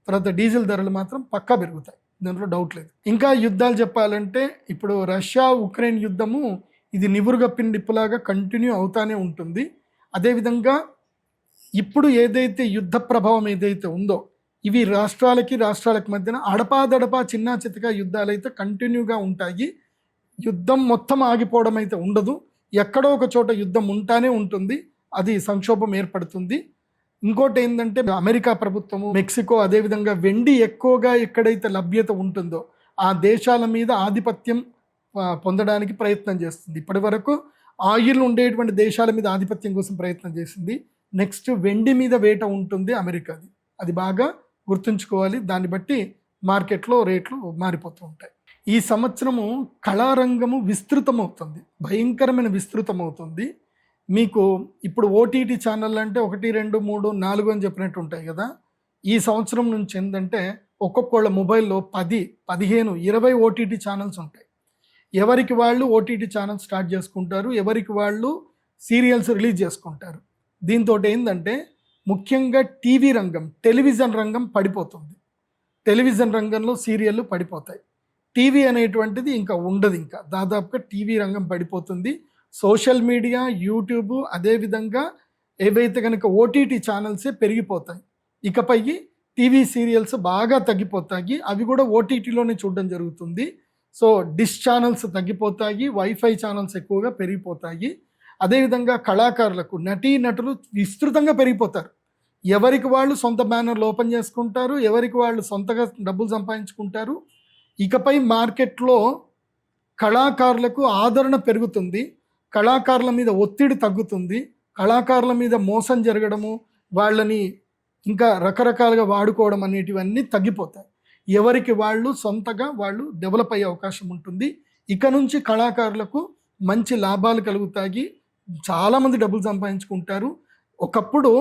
తర్వాత డీజిల్ ధరలు మాత్రం పక్కా పెరుగుతాయి, దాంట్లో డౌట్ లేదు. ఇంకా యుద్ధాలు చెప్పాలంటే ఇప్పుడు రష్యా ఉక్రెయిన్ యుద్ధము ఇది నివురుగప్పిన నిప్పులాగా కంటిన్యూ అవుతానే ఉంటుంది. అదేవిధంగా ఇప్పుడు ఏదైతే యుద్ధ ప్రభావం ఏదైతే ఉందో ఇవి రాష్ట్రాలకి మధ్యన అడపాదడపా చిన్నా చితకా యుద్ధాలు అయితే కంటిన్యూగా ఉంటాయి. యుద్ధం మొత్తం ఆగిపోవడం అయితే ఉండదు, ఎక్కడో ఒక చోట యుద్ధం ఉంటానే ఉంటుంది, అది సంక్షోభం ఏర్పడుతుంది. ఇంకోటి ఏంటంటే అమెరికా ప్రభుత్వము మెక్సికో అదేవిధంగా వెండి ఎక్కువగా ఎక్కడైతే లభ్యత ఉంటుందో ఆ దేశాల మీద ఆధిపత్యం పొందడానికి ప్రయత్నం చేస్తుంది. ఇప్పటి వరకు ఆయిల్ ఉండేటువంటి దేశాల మీద ఆధిపత్యం కోసం ప్రయత్నం చేసింది. నెక్స్ట్ వెండి మీద వేట ఉంటుంది అమెరికాది, అది బాగా గుర్తుంచుకోవాలి. దాన్ని బట్టి మార్కెట్లో రేట్లు మారిపోతూ ఉంటాయి. ఈ సంవత్సరము కళారంగము విస్తృతమవుతుంది, భయంకరమైన విస్తృతమవుతుంది. మీకు ఇప్పుడు ఓటీటీ ఛానల్ అంటే 1, 2, 3, 4 అని చెప్పినట్టు ఉంటాయి కదా. ఈ సంవత్సరం నుంచి ఏంటంటే ఒక్కొక్కళ్ళ మొబైల్లో 10, 15, 20 ఓటీటీ ఛానల్స్ ఉంటాయి. ఎవరికి వాళ్ళు ఓటీటీ ఛానల్ స్టార్ట్ చేసుకుంటారు, ఎవరికి వాళ్ళు సీరియల్స్ రిలీజ్ చేసుకుంటారు. దీంతో ఏంటంటే ముఖ్యంగా టీవీ రంగం టెలివిజన్ రంగం పడిపోతుంది, టెలివిజన్ రంగంలో సీరియళ్ళు పడిపోతాయి. టీవీ అనేటువంటిది ఇంకా ఉండదు, ఇంకా దాదాపుగా టీవీ రంగం పడిపోతుంది. సోషల్ మీడియా యూట్యూబ్ అదేవిధంగా ఏవైతే కనుక ఓటీటీ ఛానల్సే పెరిగిపోతాయి. ఇకపై టీవీ సీరియల్స్ బాగా తగ్గిపోతాయి, అవి కూడా ఓటీటీలోనే చూడడం జరుగుతుంది. సో డిష్ ఛానల్స్ తగ్గిపోతాయి, వైఫై ఛానల్స్ ఎక్కువగా పెరిగిపోతాయి. అదేవిధంగా కళాకారులకు నటీనటులు విస్తృతంగా పెరిగిపోతారు. ఎవరికి వాళ్ళు సొంత బ్యానర్లు ఓపెన్ చేసుకుంటారు, ఎవరికి వాళ్ళు సొంతగా డబ్బులు సంపాదించుకుంటారు. ఇకపై మార్కెట్లో కళాకారులకు ఆదరణ పెరుగుతుంది, కళాకారుల మీద ఒత్తిడి తగ్గుతుంది, కళాకారుల మీద మోసం జరగడము వాళ్ళని ఇంకా రకరకాలుగా వాడుకోవడం అనేటివన్నీ తగ్గిపోతాయి. ఎవరికి వాళ్ళు సొంతగా వాళ్ళు డెవలప్ అయ్యే అవకాశం ఉంటుంది. ఇక నుంచి కళాకారులకు మంచి లాభాలు కలుగుతాయి, చాలామంది డబ్బులు సంపాదించుకుంటారు. ఒకప్పుడు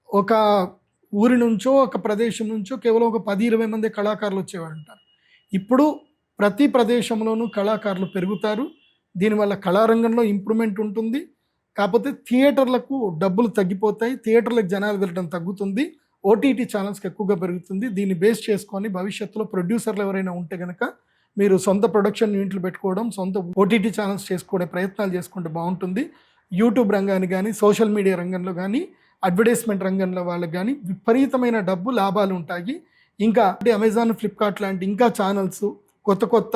ఒక ఊరి నుంచో ఒక ప్రదేశం నుంచో కేవలం ఒక 10-20 మంది కళాకారులు వచ్చేవాళ్ళు ఉంటారు. ఇప్పుడు ప్రతి ప్రదేశంలోనూ కళాకారులు పెరుగుతారు. దీనివల్ల కళారంగంలో ఇంప్రూవ్మెంట్ ఉంటుంది. కాకపోతే థియేటర్లకు డబ్బులు తగ్గిపోతాయి, థియేటర్లకు జనాలు వెళ్ళడం తగ్గుతుంది, ఓటీటీ ఛానల్స్కి ఎక్కువగా పెరుగుతుంది. దీన్ని బేస్ చేసుకొని భవిష్యత్తులో ప్రొడ్యూసర్లు ఎవరైనా ఉంటే కనుక మీరు సొంత ప్రొడక్షన్ యూనిట్లు పెట్టుకోవడం, సొంత ఓటీటీ ఛానల్స్ చేసుకునే ప్రయత్నాలు చేసుకుంటే బాగుంటుంది. యూట్యూబ్ రంగాన్ని కానీ సోషల్ మీడియా రంగంలో కానీ అడ్వర్టైజ్మెంట్ రంగంలో వాళ్ళకి కానీ విపరీతమైన డబ్బు లాభాలు ఉంటాయి. ఇంకా అంటే అమెజాన్ ఫ్లిప్కార్ట్ లాంటి ఇంకా ఛానల్స్, కొత్త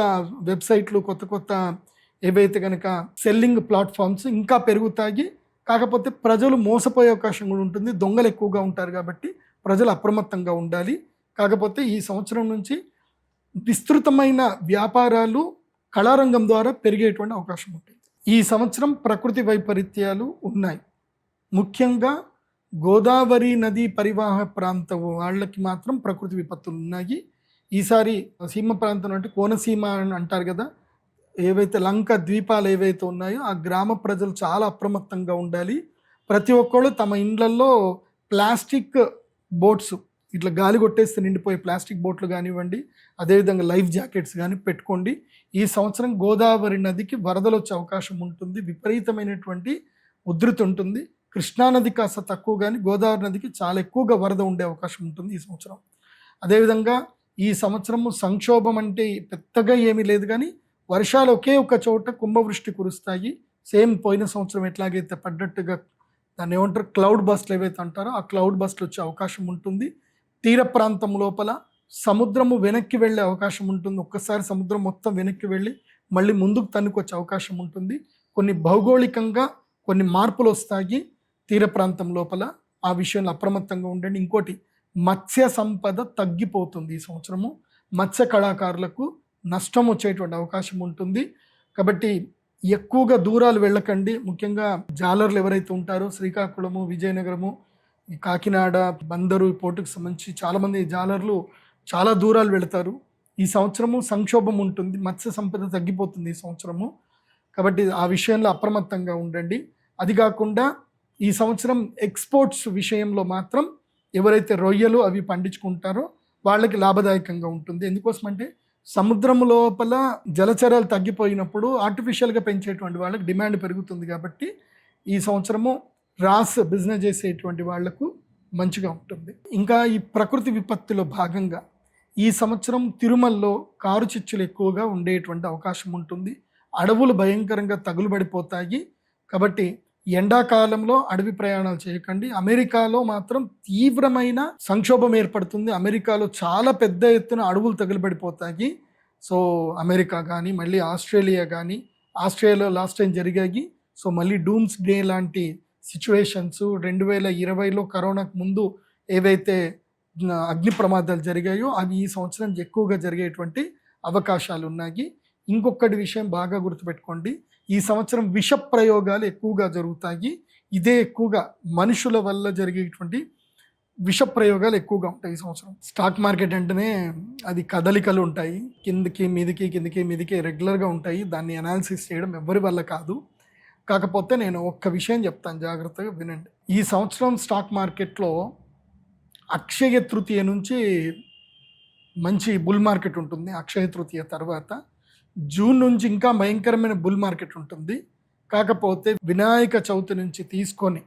వెబ్సైట్లు, కొత్త ఏవైతే కనుక సెల్లింగ్ ప్లాట్ఫామ్స్ ఇంకా పెరుగుతాయి. కాకపోతే ప్రజలు మోసపోయే అవకాశం కూడా ఉంటుంది, దొంగలు ఎక్కువగా ఉంటారు కాబట్టి ప్రజలు అప్రమత్తంగా ఉండాలి. కాకపోతే ఈ సంవత్సరం నుంచి విస్తృతమైన వ్యాపారాలు కళారంగం ద్వారా పెరిగేటువంటి అవకాశం ఉంటుంది. ఈ సంవత్సరం ప్రకృతి వైపరీత్యాలు ఉన్నాయి. ముఖ్యంగా గోదావరి నది పరివాహ ప్రాంతం వాళ్ళకి మాత్రం ప్రకృతి విపత్తులు ఉన్నాయి. ఈసారి సీమ ప్రాంతం అంటే కోనసీమ అని అంటారు కదా, ఏవైతే లంక ద్వీపాలు ఏవైతే ఉన్నాయో ఆ గ్రామ ప్రజలు చాలా అప్రమత్తంగా ఉండాలి. ప్రతి ఒక్కళ్ళు తమ ఇండ్లల్లో ప్లాస్టిక్ బోట్స్, ఇట్లా గాలి కొట్టేస్తే నిండిపోయే ప్లాస్టిక్ బోట్లు కానివ్వండి, అదేవిధంగా లైఫ్ జాకెట్స్ కానీ పెట్టుకోండి. ఈ సంవత్సరం గోదావరి నదికి వరదలు వచ్చే అవకాశం ఉంటుంది, విపరీతమైనటువంటి ఉధృతి ఉంటుంది. కృష్ణానది కాస్త తక్కువ కానీ గోదావరి నదికి చాలా ఎక్కువగా వరద ఉండే అవకాశం ఉంటుంది ఈ సంవత్సరం. అదేవిధంగా ఈ సంవత్సరము సంక్షోభం అంటే పెద్దగా ఏమీ లేదు, కానీ వర్షాలు ఒకే ఒక చోట కుంభవృష్టి కురుస్తాయి. సేమ్ పోయిన సంవత్సరం ఎట్లాగైతే పడ్డట్టుగా దాన్ని ఏమంటారు, క్లౌడ్ బస్ట్లు ఏవైతే అంటారో ఆ క్లౌడ్ బస్ట్లు వచ్చే అవకాశం ఉంటుంది. తీర ప్రాంతం లోపల సముద్రము వెనక్కి వెళ్ళే అవకాశం ఉంటుంది. ఒక్కసారి సముద్రం మొత్తం వెనక్కి వెళ్ళి మళ్ళీ ముందుకు తన్నుకొచ్చే అవకాశం ఉంటుంది. కొన్ని భౌగోళికంగా కొన్ని మార్పులు వస్తాయి తీర ప్రాంతం లోపల. ఆ విషయంలో అప్రమత్తంగా ఉండండి. ఇంకోటి, మత్స్య సంపద తగ్గిపోతుంది ఈ సంవత్సరము. మత్స్య కళాకారులకు నష్టం వచ్చేటువంటి అవకాశం ఉంటుంది. కాబట్టి ఎక్కువగా దూరాలు వెళ్ళకండి. ముఖ్యంగా జాలర్లు ఎవరైతే ఉంటారో శ్రీకాకుళము, విజయనగరము, ఈ కాకినాడ, బందరు పోర్టుకు సంబంధించి చాలామంది జాలర్లు చాలా దూరాలు వెళతారు. ఈ సంవత్సరము సంక్షోభం ఉంటుంది, మత్స్య సంపద తగ్గిపోతుంది ఈ సంవత్సరము. కాబట్టి ఆ విషయంలో అప్రమత్తంగా ఉండండి. అది కాకుండా ఈ సంవత్సరం ఎక్స్పోర్ట్స్ విషయంలో మాత్రం ఎవరైతే రొయ్యలు అవి పండించుకుంటారో వాళ్ళకి లాభదాయకంగా ఉంటుంది. ఎందుకోసం అంటే సముద్రం లోపల జలచరాలు తగ్గిపోయినప్పుడు ఆర్టిఫిషియల్గా పెంచేటువంటి వాళ్ళకి డిమాండ్ పెరుగుతుంది. కాబట్టి ఈ సంవత్సరము రాస్ బిజినెస్ చేసేటువంటి వాళ్లకు మంచిగా ఉంటుంది. ఇంకా ఈ ప్రకృతి విపత్తులో భాగంగా ఈ సంవత్సరం తిరుమలలో కారు చిచ్చులు ఎక్కువగా ఉండేటువంటి అవకాశం ఉంటుంది. అడవులు భయంకరంగా తగులుబడిపోతాయి. కాబట్టి ఎండాకాలంలో అడవి ప్రయాణాలు చేయకండి. అమెరికాలో మాత్రం తీవ్రమైన సంక్షోభం ఏర్పడుతుంది. అమెరికాలో చాలా పెద్ద ఎత్తున అడవులు తగులుబడిపోతాయి. సో అమెరికా కానీ, మళ్ళీ ఆస్ట్రేలియా కానీ, ఆస్ట్రేలియాలో లాస్ట్ టైం జరిగాయి. సో మళ్ళీ డూమ్స్ డే లాంటి సిచ్యువేషన్స్ 2020లో కరోనాకు ముందు ఏవైతే అగ్ని ప్రమాదాలు జరిగాయో అవి ఈ సంవత్సరం ఎక్కువగా జరిగేటువంటి అవకాశాలు ఉన్నాయి. ఇంకొకటి విషయం బాగా గుర్తుపెట్టుకోండి, ఈ సంవత్సరం విష ప్రయోగాలు ఎక్కువగా జరుగుతాయి. ఇదే ఎక్కువగా మనుషుల వల్ల జరిగేటువంటి విష ప్రయోగాలు ఎక్కువగా ఉంటాయి ఈ సంవత్సరం. స్టాక్ మార్కెట్ అంటేనే అది కదలికలు ఉంటాయి, కిందికి మీదికి రెగ్యులర్గా ఉంటాయి. దాన్ని అనాలిసిస్ చేయడం ఎవరి వల్ల కాదు. కాకపోతే నేను ఒక్క విషయం చెప్తాను, జాగ్రత్తగా వినండి. ఈ సంవత్సరం స్టాక్ మార్కెట్లో అక్షయ తృతీయ నుంచి మంచి బుల్ మార్కెట్ ఉంటుంది. అక్షయ తృతీయ తర్వాత జూన్ నుంచి ఇంకా భయంకరమైన బుల్ మార్కెట్ ఉంటుంది. కాకపోతే వినాయక చవితి నుంచి తీసుకొని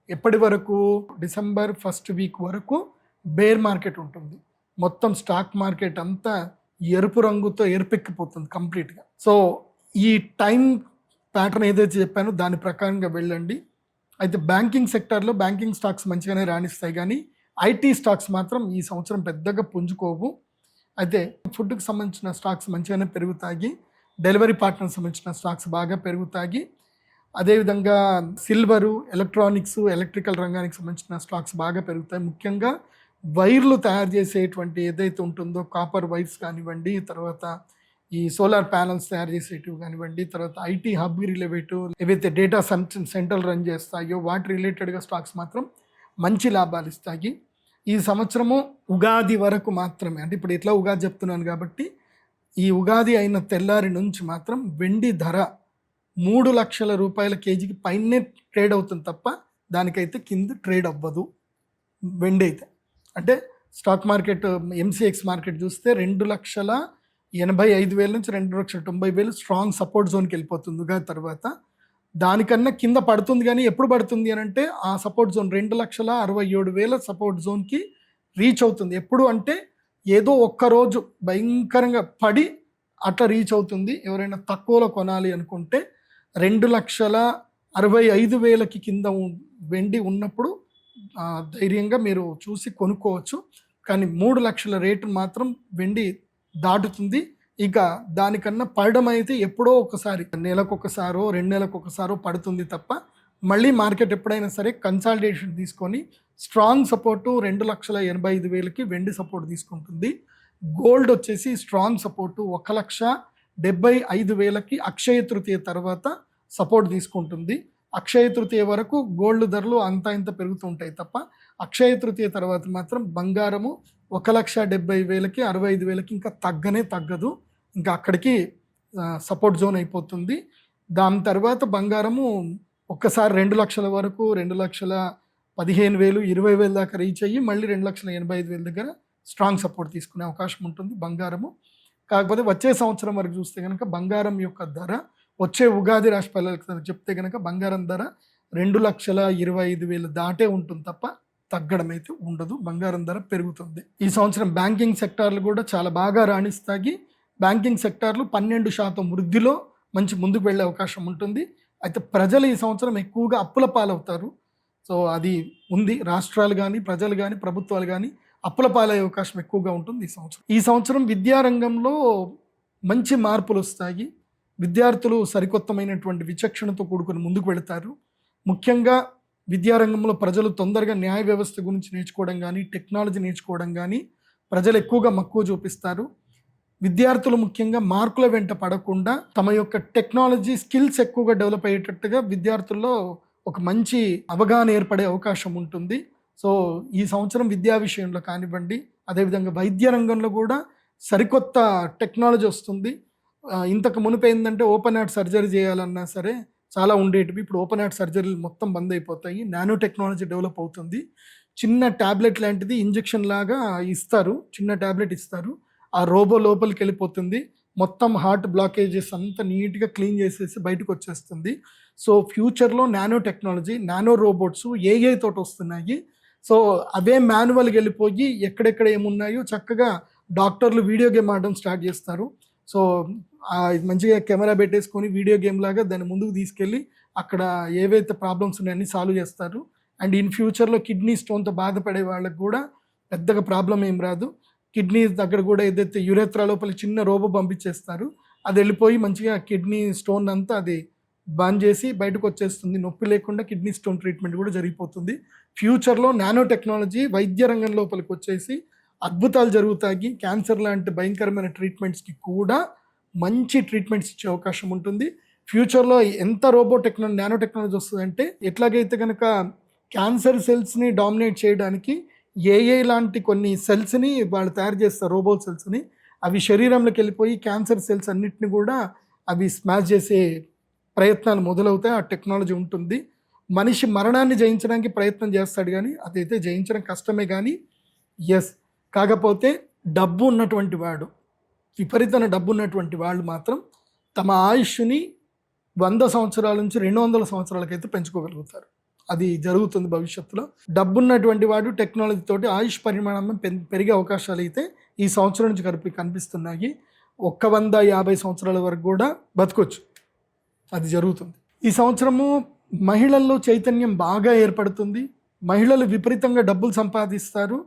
ఎప్పటి వరకు, డిసెంబర్ ఫస్ట్ వీక్ వరకు బేర్ మార్కెట్ ఉంటుంది. మొత్తం స్టాక్ మార్కెట్ అంతా ఎరుపు రంగుతో ఎరుపెక్కిపోతుంది కంప్లీట్గా. సో ఈ టైం ప్యాటర్న్ ఏదైతే చెప్పానో దాని ప్రకారంగా వెళ్ళండి. అయితే బ్యాంకింగ్ సెక్టార్లో బ్యాంకింగ్ స్టాక్స్ మంచిగానే రాణిస్తాయి, కానీ ఐటీ స్టాక్స్ మాత్రం ఈ సంవత్సరం పెద్దగా పుంజుకోవు. అయితే ఫుడ్కి సంబంధించిన స్టాక్స్ మంచిగానే పెరుగుతాయి. డెలివరీ పార్ట్నర్ సంబంధించిన స్టాక్స్ బాగా పెరుగుతాయి. అదేవిధంగా సిల్వరు, ఎలక్ట్రానిక్స్, ఎలక్ట్రికల్ రంగానికి సంబంధించిన స్టాక్స్ బాగా పెరుగుతాయి. ముఖ్యంగా వైర్లు తయారు చేసేటువంటి ఏదైతే ఉంటుందో, కాపర్ వైర్స్ కానివ్వండి, తర్వాత ఈ సోలార్ ప్యానల్స్ తయారు చేసేటివి కానివ్వండి, తర్వాత ఐటీ హబ్ రిలేటెడ్ ఏవైతే డేటా సెంటర్లు రన్ చేస్తాయో వాటి రిలేటెడ్గా స్టాక్స్ మాత్రం మంచి లాభాలు ఇస్తాయి. ఈ సంవత్సరము ఉగాది వరకు మాత్రమే, అంటే ఇప్పుడు ఎట్లా ఉగాది చెప్తున్నాను కాబట్టి ఈ ఉగాది అయిన తెల్లారి నుంచి మాత్రం వెండి ధర 3 లక్షల రూపాయల కేజీకి పైనే ట్రేడ్ అవుతుంది తప్ప దానికైతే కింద ట్రేడ్ అవ్వదు వెండి అయితే. అంటే స్టాక్ మార్కెట్ ఎంసీఎక్స్ మార్కెట్ చూస్తే 2,85,000 నుంచి 2,90,000 స్ట్రాంగ్ సపోర్ట్ జోన్కి వెళ్ళిపోతుంది ఉగాది తర్వాత. దానికన్నా కింద పడుతుంది, కానీ ఎప్పుడు పడుతుంది అని అంటే ఆ సపోర్ట్ జోన్ 2,67,000 సపోర్ట్ జోన్కి రీచ్ అవుతుంది. ఎప్పుడు అంటే ఏదో ఒక్కరోజు భయంకరంగా పడి అట్లా రీచ్ అవుతుంది. ఎవరైనా తక్కువలో కొనాలి అనుకుంటే 2,65,000కి కింద వెండి ఉన్నప్పుడు ధైర్యంగా మీరు చూసి కొనుక్కోవచ్చు. కానీ 3 లక్షల రేటు మాత్రం వెండి దాటుతుంది. ఇక దానికన్నా పడడం అయితే ఎప్పుడో ఒకసారి, నెలకొకసారో 2 నెలలకు పడుతుంది తప్ప మళ్ళీ మార్కెట్ ఎప్పుడైనా సరే కన్సాలిడేషన్ తీసుకొని స్ట్రాంగ్ సపోర్టు 2,85,000కి వెండి సపోర్ట్ తీసుకుంటుంది. గోల్డ్ వచ్చేసి స్ట్రాంగ్ సపోర్టు 1,75,000కి అక్షయ తృతీయ తర్వాత సపోర్ట్ తీసుకుంటుంది. అక్షయ తృతీయ వరకు గోల్డ్ ధరలు అంతా ఇంత పెరుగుతూ ఉంటాయి తప్ప అక్షయ తృతీయ తర్వాత మాత్రం బంగారము 1,70,000కి 65,000కి ఇంకా తగ్గదు. ఇంకా అక్కడికి సపోర్ట్ జోన్ అయిపోతుంది. దాని తర్వాత బంగారము ఒక్కసారి 2 లక్షల వరకు, 2,15,000, 20,000 దాకా రీచ్ అయ్యి మళ్ళీ 2,85,000 దగ్గర స్ట్రాంగ్ సపోర్ట్ తీసుకునే అవకాశం ఉంటుంది బంగారము. కాకపోతే వచ్చే సంవత్సరం వరకు చూస్తే కనుక బంగారం యొక్క ధర, వచ్చే ఉగాది రాశి ఫలాలకు చెప్తే కనుక బంగారం ధర 2,25,000 దాటే ఉంటుంది తప్ప తగ్గడం అయితే ఉండదు. బంగారం ధర పెరుగుతుంది. ఈ సంవత్సరం బ్యాంకింగ్ సెక్టార్లు కూడా చాలా బాగా రాణిస్తాయి. బ్యాంకింగ్ సెక్టార్లు 12% వృద్ధిలో మంచి ముందుకు వెళ్ళే అవకాశం ఉంటుంది. అయితే ప్రజలు ఈ సంవత్సరం ఎక్కువగా అప్పుల పాలవుతారు. సో అది ఉంది. రాష్ట్రాలు కానీ, ప్రజలు కానీ, ప్రభుత్వాలు కానీ అప్పుల పాలయ్యే అవకాశం ఎక్కువగా ఉంటుంది ఈ సంవత్సరం విద్యారంగంలో మంచి మార్పులు వస్తాయి. విద్యార్థులు సరికొత్తమైనటువంటి విచక్షణతో కూడుకొని ముందుకు వెళతారు. ముఖ్యంగా విద్యారంగంలో ప్రజలు తొందరగా న్యాయ వ్యవస్థ గురించి నేర్చుకోవడం కానీ, టెక్నాలజీ నేర్చుకోవడం కానీ ప్రజలు ఎక్కువగా మక్కువ చూపిస్తారు. విద్యార్థులు ముఖ్యంగా మార్కుల వెంట పడకుండా తమ యొక్క టెక్నాలజీ స్కిల్స్ ఎక్కువగా డెవలప్ అయ్యేటట్టుగా విద్యార్థుల్లో ఒక మంచి అవగాహన ఏర్పడే అవకాశం ఉంటుంది. సో ఈ సంవత్సరం విద్యా విషయంలో కానివ్వండి, అదేవిధంగా వైద్య రంగంలో కూడా సరికొత్త టెక్నాలజీ వస్తుంది. ఇంతకు మునుపు ఏంటంటే ఓపెన్ హార్ట్ సర్జరీ చేయాలన్నా సరే చాలా ఉండేటివి. ఇప్పుడు ఓపెన్ హార్ట్ సర్జరీలు మొత్తం బంద్ అయిపోతాయి. నానో టెక్నాలజీ డెవలప్ అవుతుంది. చిన్న ట్యాబ్లెట్ లాంటిది ఇంజెక్షన్ లాగా ఇస్తారు, చిన్న ట్యాబ్లెట్ ఇస్తారు. ఆ రోబో లోపలికి వెళ్ళిపోతుంది, మొత్తం హార్ట్ బ్లాకేజెస్ అంతా నీట్గా క్లీన్ చేసేసి బయటకు వచ్చేస్తుంది. సో ఫ్యూచర్లో nano technology, nano robots AI తోటి వస్తున్నాయి. సో అవే మాన్యువల్గా వెళ్ళిపోయి ఎక్కడెక్కడ ఏమున్నాయో చక్కగా డాక్టర్లు వీడియో గేమ్ ఆడడం స్టార్ట్ చేస్తారు. సో మంచిగా కెమెరా పెట్టేసుకొని వీడియో గేమ్ లాగా దాన్ని ముందుకు తీసుకెళ్ళి అక్కడ ఏవైతే ప్రాబ్లమ్స్ ఉన్నాయన్నీ సాల్వ్ చేస్తారు. అండ్ ఇన్ ఫ్యూచర్లో కిడ్నీ స్టోన్తో బాధపడే వాళ్ళకి కూడా పెద్దగా ప్రాబ్లం ఏం రాదు. కిడ్నీ దగ్గర కూడా ఏదైతే యురేత్రా లోపల చిన్న రోబో పంపించేస్తారు, అది వెళ్ళిపోయి మంచిగా కిడ్నీ స్టోన్ అంతా అది బంద్ చేసి బయటకు వచ్చేస్తుంది. నొప్పి లేకుండా కిడ్నీ స్టోన్ ట్రీట్మెంట్ కూడా జరిగిపోతుంది. ఫ్యూచర్లో నానో టెక్నాలజీ వైద్య రంగం లోపలికి వచ్చేసి అద్భుతాలు జరుగుతాయి. క్యాన్సర్ లాంటి భయంకరమైన ట్రీట్మెంట్స్కి కూడా మంచి ట్రీట్మెంట్స్ ఇచ్చే అవకాశం ఉంటుంది. ఫ్యూచర్లో ఎంత నానో టెక్నాలజీ వస్తుందంటే, ఎట్లాగైతే కనుక క్యాన్సర్ సెల్స్ని డామినేట్ చేయడానికి ఏఐ లాంటి కొన్ని సెల్స్ని వాళ్ళు తయారు చేస్తారు, రోబో సెల్స్ని. అవి శరీరంలోకి వెళ్ళిపోయి క్యాన్సర్ సెల్స్ అన్నిటిని కూడా అవి స్మాష్ చేసే ప్రయత్నాలు మొదలవుతాయి. ఆ టెక్నాలజీ ఉంటుంది. మనిషి మరణాన్ని జయించడానికి ప్రయత్నం చేస్తాడు, కానీ అదైతే జయించడం కష్టమే. కానీ కాకపోతే డబ్బు ఉన్నటువంటి వాడు, విపరీతమైన డబ్బు ఉన్నటువంటి వాళ్ళు మాత్రం తమ ఆయుష్ని 100 సంవత్సరాల నుంచి 200 సంవత్సరాలకైతే పెంచుకోగలుగుతారు. అది జరుగుతుంది భవిష్యత్తులో. డబ్బున్నటువంటి వాడు టెక్నాలజీతోటి ఆయుష్ పరిమాణం పెరిగే అవకాశాలు అయితే ఈ సంవత్సరం నుంచి కనిపిస్తున్నాయి. 150 సంవత్సరాల వరకు కూడా బతకొచ్చు, అది జరుగుతుంది. ఈ సంవత్సరము మహిళల్లో చైతన్యం బాగా ఏర్పడుతుంది. మహిళలు విపరీతంగా డబ్బులు సంపాదిస్తారు.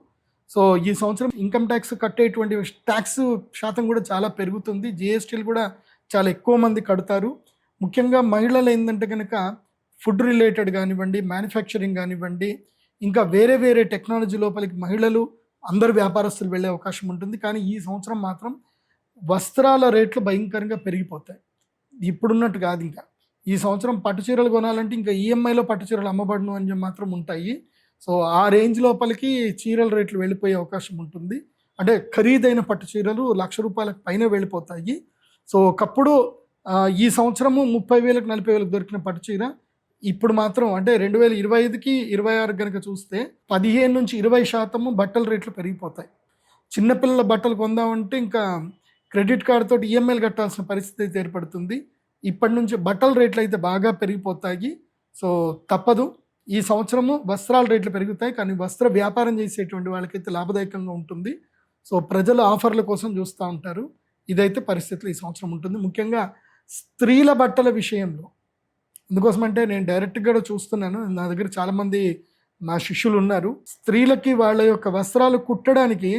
సో ఈ సంవత్సరం ఇన్కమ్ ట్యాక్స్ కట్టేటువంటి ట్యాక్స్ శాతం కూడా చాలా పెరుగుతుంది. జిఎస్టీలు కూడా చాలా ఎక్కువ మంది కడతారు. ముఖ్యంగా మహిళలు ఏంటంటే కనుక ఫుడ్ రిలేటెడ్ కానివ్వండి, మ్యానుఫ్యాక్చరింగ్ కానివ్వండి, ఇంకా వేరే వేరే టెక్నాలజీ లోపలికి మహిళలు అందరు వ్యాపారస్తులు వెళ్ళే అవకాశం ఉంటుంది. కానీ ఈ సంవత్సరం మాత్రం వస్త్రాల రేట్లు భయంకరంగా పెరిగిపోతాయి. ఇప్పుడున్నట్టు కాదు. ఇంకా ఈ సంవత్సరం పట్టు చీరలు కొనాలంటే ఇంకా ఈఎంఐలో పట్టు చీరలు అమ్మబడును అని మాత్రం ఉంటాయి. సో ఆ రేంజ్ లోపలికి చీరల రేట్లు వెళ్ళిపోయే అవకాశం ఉంటుంది. అంటే ఖరీదైన పట్టు చీరలు ₹1,00,000 పైన వెళ్ళిపోతాయి. సో ఒకప్పుడు ఈ సంవత్సరము 30,000 40,000 దొరికిన పట్టు చీర ఇప్పుడు మాత్రం అంటే 2025కి 26 కనుక చూస్తే 15 నుంచి 20% బట్టల రేట్లు పెరిగిపోతాయి. చిన్నపిల్లల బట్టలు కొందామంటే ఇంకా క్రెడిట్ కార్డు తోటి ఈఎంఐలు కట్టాల్సిన పరిస్థితి అయితే ఏర్పడుతుంది. ఇప్పటి నుంచి బట్టల రేట్లు అయితే బాగా పెరిగిపోతాయి. సో తప్పదు. ఈ సంవత్సరము వస్త్రాల రేట్లు పెరుగుతాయి, కానీ వస్త్ర వ్యాపారం చేసేటువంటి వాళ్ళకైతే లాభదాయకంగా ఉంటుంది. సో ప్రజలు ఆఫర్ల కోసం చూస్తూ ఉంటారు. ఇదైతే పరిస్థితులు ఈ సంవత్సరం ఉంటుంది. ముఖ్యంగా స్త్రీల బట్టల విషయంలో ఎందుకోసమంటే నేను డైరెక్ట్గా చూస్తున్నాను, నా దగ్గర చాలామంది నా శిష్యులు ఉన్నారు. స్త్రీలకి వాళ్ళ యొక్క వస్త్రాలు కుట్టడానికి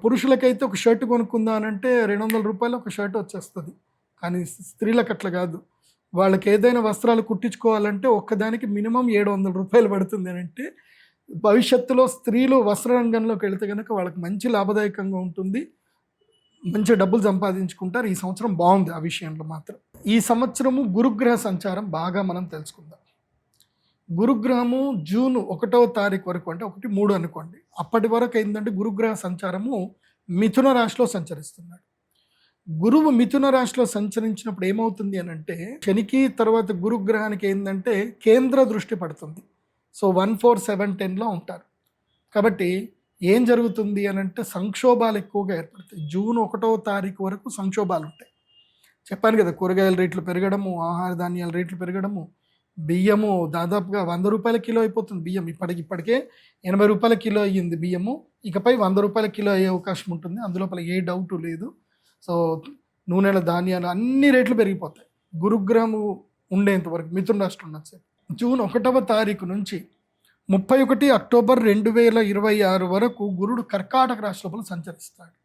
పురుషులకైతే ఒక షర్ట్ కొనుక్కుందానంటే ₹200 ఒక షర్ట్ వచ్చేస్తుంది. కానీ స్త్రీలకు అట్లా కాదు. వాళ్ళకి ఏదైనా వస్త్రాలు కుట్టించుకోవాలంటే ఒక్కదానికి మినిమం ₹700 పడుతుంది అని అంటే, భవిష్యత్తులో స్త్రీలు వస్త్ర రంగంలోకి వెళితే కనుక వాళ్ళకి మంచి లాభదాయకంగా ఉంటుంది, మంచి డబ్బులు సంపాదించుకుంటారు. ఈ సంవత్సరం బాగుంది ఆ విషయంలో మాత్రం. ఈ సంవత్సరము గురుగ్రహ సంచారం బాగా మనం తెలుసుకుందాం. గురుగ్రహము జూన్ 1వ తారీఖు వరకు, అంటే 1-3 అనుకోండి, అప్పటి వరకు ఏంటంటే గురుగ్రహ సంచారము మిథున రాశిలో సంచరిస్తున్నాడు. గురువు మిథున రాశిలో సంచరించినప్పుడు ఏమవుతుంది అని అంటే, శనికి తర్వాత గురుగ్రహానికి ఏంటంటే కేంద్ర దృష్టి పడుతుంది. సో 1, 4, 7, 10లో ఉంటారు. కాబట్టి ఏం జరుగుతుంది అని అంటే సంక్షోభాలు ఎక్కువగా ఏర్పడతాయి. జూన్ 1వ తారీఖు వరకు సంక్షోభాలు ఉంటాయి. చెప్పాను కదా, కూరగాయల రేట్లు పెరగడము, ఆహార ధాన్యాల రేట్లు పెరగడము, బియ్యము దాదాపుగా ₹100 కిలో అయిపోతుంది. బియ్యం ఇప్పటికే ₹80 కిలో అయ్యింది బియ్యము. ఇకపై ₹100 కిలో అయ్యే అవకాశం ఉంటుంది, అందులోపల ఏ డౌటు లేదు. సో నూనెల ధాన్యాలు అన్ని రేట్లు పెరిగిపోతాయి గురుగ్రహము ఉండేంత వరకు, మిథున రాశిలో ఉన్నది. జూన్ 1వ తారీఖు నుంచి 31 అక్టోబర్ 2026 వరకు గురుడు కర్కాటక రాశి లోపల సంచరిస్తాడు.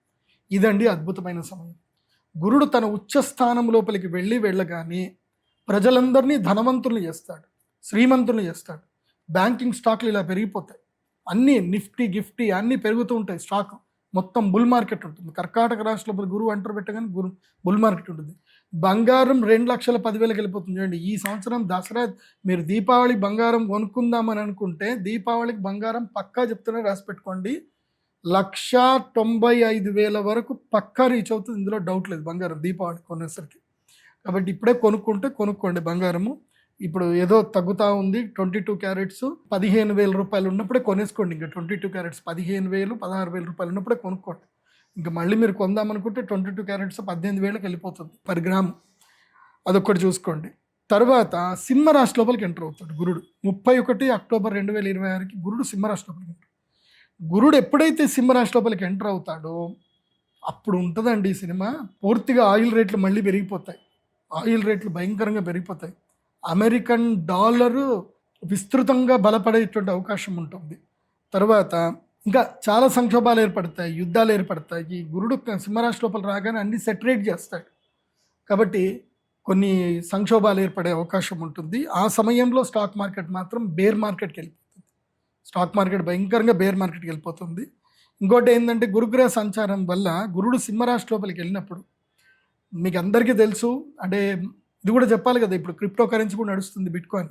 ఇదండి అద్భుతమైన సమయం. గురుడు తన ఉచ్చ స్థానం లోపలికి వెళ్ళగానే ప్రజలందరినీ ధనవంతుల్ని చేస్తాడు, శ్రీమంతుల్ని చేస్తాడు. బ్యాంకింగ్ స్టాక్లు ఇలా పెరిగిపోతాయి, అన్నీ నిఫ్టీ గిఫ్టీ అన్నీ పెరుగుతూ ఉంటాయి. స్టాక్ మొత్తం బుల్ మార్కెట్ ఉంటుంది. కర్కాటక రాశి లోపల గురువు అంటర్ పెట్టగానే బుల్ మార్కెట్ ఉంటుంది. బంగారం 2,10,000 వెళ్ళిపోతుంది. చూడండి, ఈ సంవత్సరం దసరా మీరు దీపావళి బంగారం కొనుక్కుందామని అనుకుంటే దీపావళికి బంగారం పక్కా చెప్తూనే రాసి పెట్టుకోండి, 1,95,000 వరకు పక్కా రీచ్ అవుతుంది. ఇందులో డౌట్ లేదు బంగారం దీపావళి కొనేసరికి. కాబట్టి ఇప్పుడే కొనుక్కోండి బంగారము. ఇప్పుడు ఏదో తగ్గుతూ ఉంది. 22 క్యారెట్స్ 15,000 రూపాయలు ఉన్నప్పుడే కొనేసుకోండి. ఇంకా 22 క్యారెట్స్ 15,000 16,000 రూపాయలు ఉన్నప్పుడే కొనుక్కోండి. ఇంకా మళ్ళీ మీరు కొందామనుకుంటే 22 క్యారెట్స్ 18,000కి వెళ్ళిపోతుంది పర్ గ్రాము. అదొక్కటి చూసుకోండి. తర్వాత సింహరాశి లోపలికి ఎంటర్ అవుతాడు గురుడు. 31 అక్టోబర్ 2026కి గురుడు సింహరాశి లోపలికి ఎంటర్. గురుడు ఎప్పుడైతే సింహరాశి లోపలికి ఎంటర్ అవుతాడో అప్పుడు ఉంటుందండి ఈ సినిమా. పూర్తిగా ఆయిల్ రేట్లు మళ్ళీ పెరిగిపోతాయి. ఆయిల్ రేట్లు భయంకరంగా పెరిగిపోతాయి. అమెరికన్ డాలరు విస్తృతంగా బలపడేటువంటి అవకాశం ఉంటుంది. తర్వాత ఇంకా చాలా సంక్షోభాలు ఏర్పడతాయి, యుద్ధాలు ఏర్పడతాయి. గురుడు సింహరాశి లోపల రాగానే అన్ని సెటరేట్ చేస్తాడు. కాబట్టి కొన్ని సంక్షోభాలు ఏర్పడే అవకాశం ఉంటుంది. ఆ సమయంలో స్టాక్ మార్కెట్ మాత్రం బేర్ మార్కెట్కి వెళ్ళిపోతుంది. స్టాక్ మార్కెట్ భయంకరంగా బేర్ మార్కెట్కి వెళ్ళిపోతుంది. ఇంకోటి ఏంటంటే గురుగ్రహ సంచారం వల్ల గురుడు సింహరాశి లోపలికి వెళ్ళినప్పుడు మీకు అందరికీ తెలుసు, అంటే ఇది కూడా చెప్పాలి కదా, ఇప్పుడు క్రిప్టో కరెన్సీ కూడా నడుస్తుంది బిట్కాయిన్.